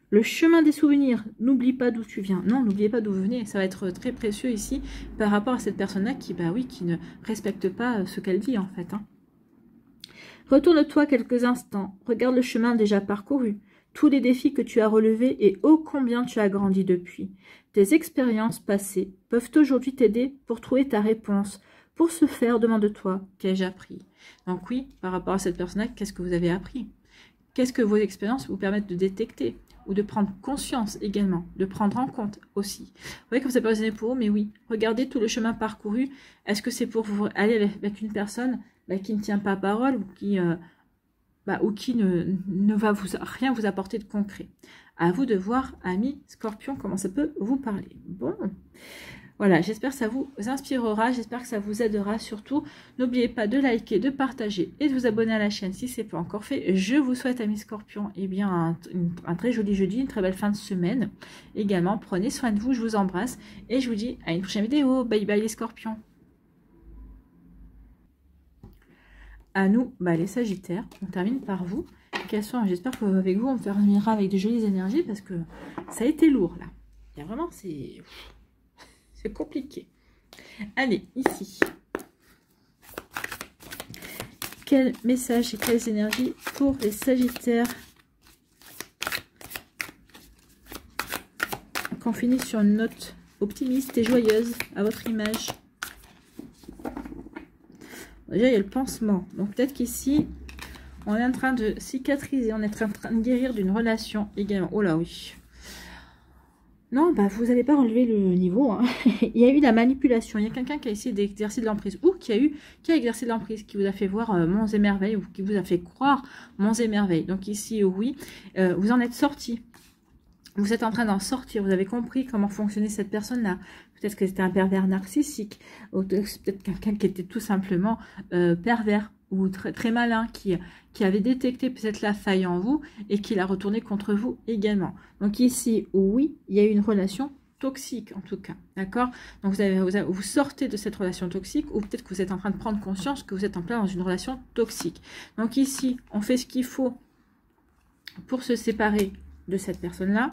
le chemin des souvenirs, n'oublie pas d'où tu viens. Non, n'oubliez pas d'où vous venez. Ça va être très précieux ici par rapport à cette personne-là qui, bah oui, qui ne respecte pas ce qu'elle dit en fait. Hein. Retourne-toi quelques instants. Regarde le chemin déjà parcouru. Tous les défis que tu as relevés et ô combien tu as grandi depuis. Tes expériences passées peuvent aujourd'hui t'aider pour trouver ta réponse. Pour ce faire, demande-toi, qu'ai-je appris? Donc oui, par rapport à cette personne-là, qu'est-ce que vous avez appris? Qu'est-ce que vos expériences vous permettent de détecter? Ou de prendre conscience également, de prendre en compte aussi. Vous voyez comme ça peut résonner pour vous, mais oui, regardez tout le chemin parcouru. Est-ce que c'est pour vous aller avec une personne qui ne tient pas parole ou qui ne va rien vous apporter de concret? À vous de voir, amis Scorpion, comment ça peut vous parler. Bon, voilà, j'espère que ça vous inspirera, j'espère que ça vous aidera. Surtout, n'oubliez pas de liker, de partager et de vous abonner à la chaîne si ce n'est pas encore fait. Je vous souhaite, amis Scorpions, eh bien, un très joli jeudi, une très belle fin de semaine. Également, prenez soin de vous, je vous embrasse et je vous dis à une prochaine vidéo. Bye bye les Scorpions. À nous, les Sagittaires, on termine par vous. J'espère qu'avec vous, on terminera avec de jolies énergies parce que ça a été lourd là. Il y a vraiment, c'est compliqué. Allez, ici. Quel message et quelles énergies pour les Sagittaires? Qu'on finisse sur une note optimiste et joyeuse à votre image. Déjà, il y a le pansement. Donc, peut-être qu'ici, on est en train de cicatriser. On est en train de guérir d'une relation également. Oh là, oui. Non, vous n'allez pas relever le niveau. Hein. Il y a eu de la manipulation. Il y a quelqu'un qui a essayé d'exercer de l'emprise. Ou qui a exercé de l'emprise, qui vous a fait voir monts et merveilles. Ou qui vous a fait croire monts et merveilles. Donc, ici, oui, vous en êtes sorti. Vous êtes en train d'en sortir, vous avez compris comment fonctionnait cette personne-là. Peut-être que c'était un pervers narcissique, ou peut-être quelqu'un qui était tout simplement pervers, ou très, très malin, qui avait détecté peut-être la faille en vous, et qui l'a retourné contre vous également. Donc ici, oui, il y a eu une relation toxique en tout cas, d'accord? Donc vous sortez de cette relation toxique, ou peut-être que vous êtes en train de prendre conscience que vous êtes en plein dans une relation toxique. Donc ici, on fait ce qu'il faut pour se séparer de cette personne-là.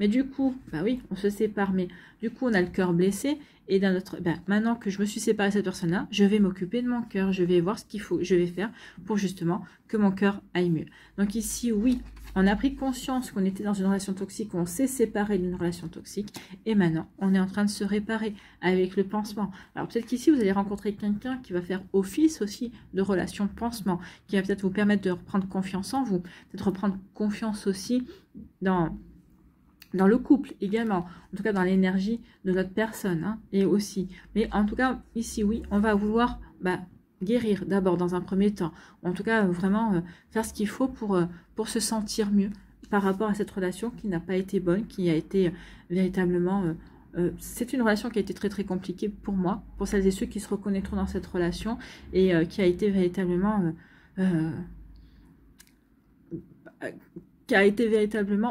Mais du coup, oui, on se sépare, mais du coup, on a le cœur blessé. Et d'un autre, maintenant que je me suis séparée de cette personne-là, je vais m'occuper de mon cœur. Je vais voir ce qu'il faut, je vais faire pour justement que mon cœur aille mieux. Donc ici, oui, on a pris conscience qu'on était dans une relation toxique, on s'est séparé d'une relation toxique. Et maintenant, on est en train de se réparer avec le pansement. Alors peut-être qu'ici, vous allez rencontrer quelqu'un qui va faire office aussi de relation pansement, qui va peut-être vous permettre de reprendre confiance en vous, peut-être reprendre confiance aussi dans le couple également, en tout cas dans l'énergie de notre personne, hein, et aussi. Mais en tout cas, ici, oui, on va vouloir guérir d'abord dans un premier temps. En tout cas, vraiment faire ce qu'il faut pour se sentir mieux par rapport à cette relation qui n'a pas été bonne, qui a été véritablement... c'est une relation qui a été très très compliquée pour moi, pour celles et ceux qui se reconnaîtront dans cette relation, et qui a été véritablement...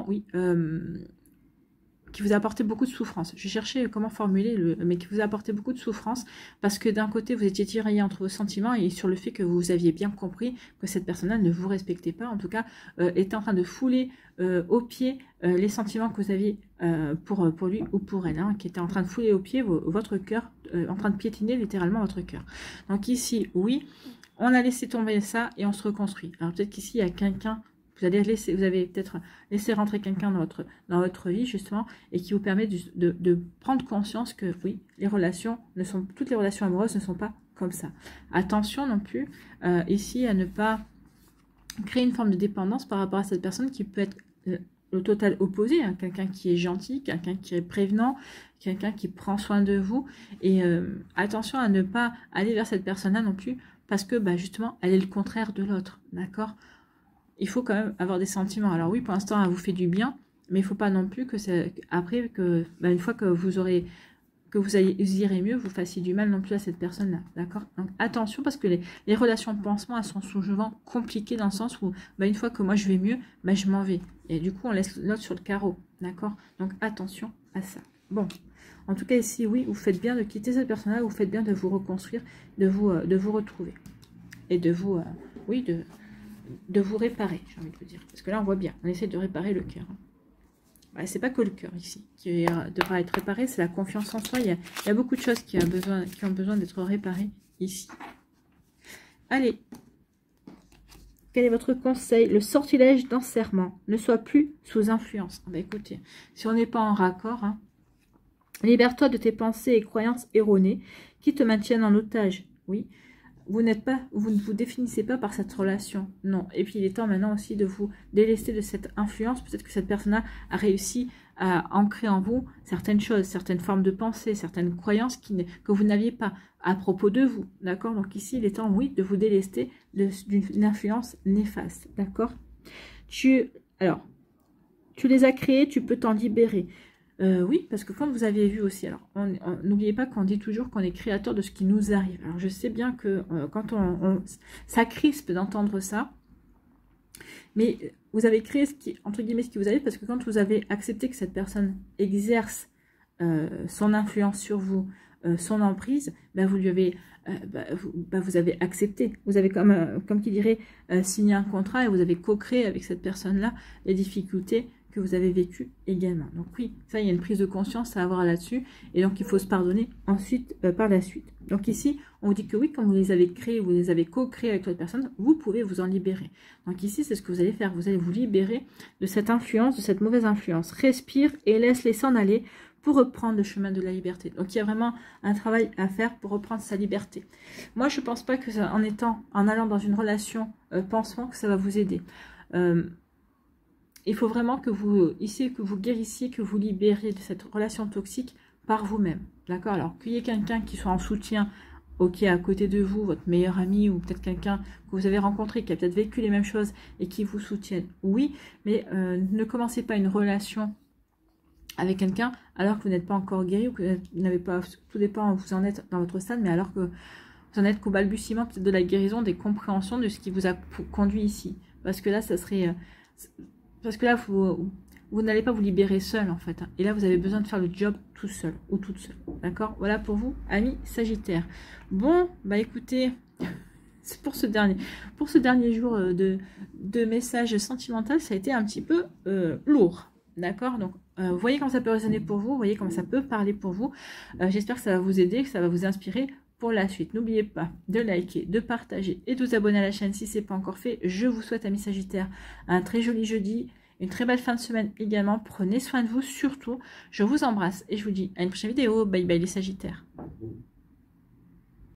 oui... qui vous a apporté beaucoup de souffrance. Je cherchais comment formuler mais qui vous a apporté beaucoup de souffrance parce que d'un côté, vous étiez tiraillé entre vos sentiments et sur le fait que vous aviez bien compris que cette personne-là ne vous respectait pas, en tout cas, était en train de fouler aux pieds les sentiments que vous aviez pour lui ou pour elle, hein, qui était en train de fouler aux pieds votre cœur, en train de piétiner littéralement votre cœur. Donc ici, oui, on a laissé tomber ça et on se reconstruit. Alors peut-être qu'ici, il y a quelqu'un... Vous avez peut-être laissé rentrer quelqu'un dans votre vie, justement, et qui vous permet de prendre conscience que, oui, toutes les relations amoureuses ne sont pas comme ça. Attention non plus, ici, à ne pas créer une forme de dépendance par rapport à cette personne qui peut être le total opposé, hein, quelqu'un qui est gentil, quelqu'un qui est prévenant, quelqu'un qui prend soin de vous. Et attention à ne pas aller vers cette personne-là non plus, parce que, justement, elle est le contraire de l'autre, d'accord ? Il faut quand même avoir des sentiments. Alors oui, pour l'instant, elle vous fait du bien, mais il ne faut pas non plus que après, une fois que vous irez mieux, vous fassiez du mal non plus à cette personne-là, d'accord? Donc attention, parce que les relations de pansement, elles sont souvent compliquées dans le sens où, une fois que moi je vais mieux, je m'en vais. Et du coup, on laisse l'autre sur le carreau, d'accord? Donc attention à ça. Bon, en tout cas ici, oui, vous faites bien de quitter cette personne-là, vous faites bien de vous reconstruire, de vous retrouver. Et de vous, oui, de vous réparer, j'ai envie de vous dire. Parce que là, on voit bien, on essaie de réparer le cœur. Ouais, c'est pas que le cœur ici qui devra être réparé, c'est la confiance en soi. Il y a beaucoup de choses qui ont besoin d'être réparées ici. Allez, quel est votre conseil? Le sortilège d'enserrement. Ne sois plus sous influence. Ah bah écoutez, si on n'est pas en raccord, hein, libère-toi de tes pensées et croyances erronées qui te maintiennent en otage. Oui, vous ne vous définissez pas par cette relation. Non. Et puis il est temps maintenant aussi de vous délester de cette influence. Peut-être que cette personne-là a réussi à ancrer en vous certaines choses, certaines formes de pensée, certaines croyances que vous n'aviez pas à propos de vous. D'accord? Donc ici, il est temps, oui, de vous délester d'une influence néfaste. D'accord? Alors, tu les as créés, tu peux t'en libérer. Oui, parce que comme vous avez vu aussi, alors n'oubliez pas qu'on dit toujours qu'on est créateur de ce qui nous arrive. Alors je sais bien que quand ça crispe d'entendre ça, mais vous avez créé entre guillemets ce qui vous arrive, parce que quand vous avez accepté que cette personne exerce son influence sur vous, son emprise, ben vous lui avez, vous avez accepté. Vous avez comme qui dirait signé un contrat et vous avez co-créé avec cette personne-là les difficultés que vous avez vécu également. Donc oui, ça, il y a une prise de conscience à avoir là-dessus. Et donc, il faut se pardonner ensuite, par la suite. Donc ici, on vous dit que oui, comme vous les avez créés, vous les avez co-créés avec l'autre personne, vous pouvez vous en libérer. Donc ici, c'est ce que vous allez faire. Vous allez vous libérer de cette influence, de cette mauvaise influence. Respire et laisse-les s'en aller pour reprendre le chemin de la liberté. Donc, il y a vraiment un travail à faire pour reprendre sa liberté. Moi, je ne pense pas que ça, en allant dans une relation pensant que ça va vous aider. Il faut vraiment que vous guérissiez, que vous libériez de cette relation toxique par vous-même. D'accord? Alors, qu'il y ait quelqu'un qui soit en soutien, ok, à côté de vous, votre meilleur ami, ou peut-être quelqu'un que vous avez rencontré, qui a peut-être vécu les mêmes choses et qui vous soutienne. Oui, mais ne commencez pas une relation avec quelqu'un alors que vous n'êtes pas encore guéri, ou que vous n'avez pas, tout dépend où vous en êtes dans votre stade, mais alors que vous en êtes qu'au balbutiement peut-être de la guérison, des compréhensions de ce qui vous a conduit ici. Parce que là, ça serait... Parce que là, vous n'allez pas vous libérer seul, en fait. Et là, vous avez besoin de faire le job tout seul ou toute seule. D'accord? Voilà pour vous, amis Sagittaire. Bon, bah écoutez, c'est pour ce dernier jour de message sentimental, ça a été un petit peu lourd. D'accord? Donc, vous voyez comment ça peut résonner pour vous, vous voyez comment ça peut parler pour vous. J'espère que ça va vous aider, que ça va vous inspirer pour la suite. N'oubliez pas de liker, de partager et de vous abonner à la chaîne si ce n'est pas encore fait. Je vous souhaite, amis Sagittaires, un très joli jeudi, une très belle fin de semaine également. Prenez soin de vous surtout. Je vous embrasse et je vous dis à une prochaine vidéo. Bye bye les Sagittaires.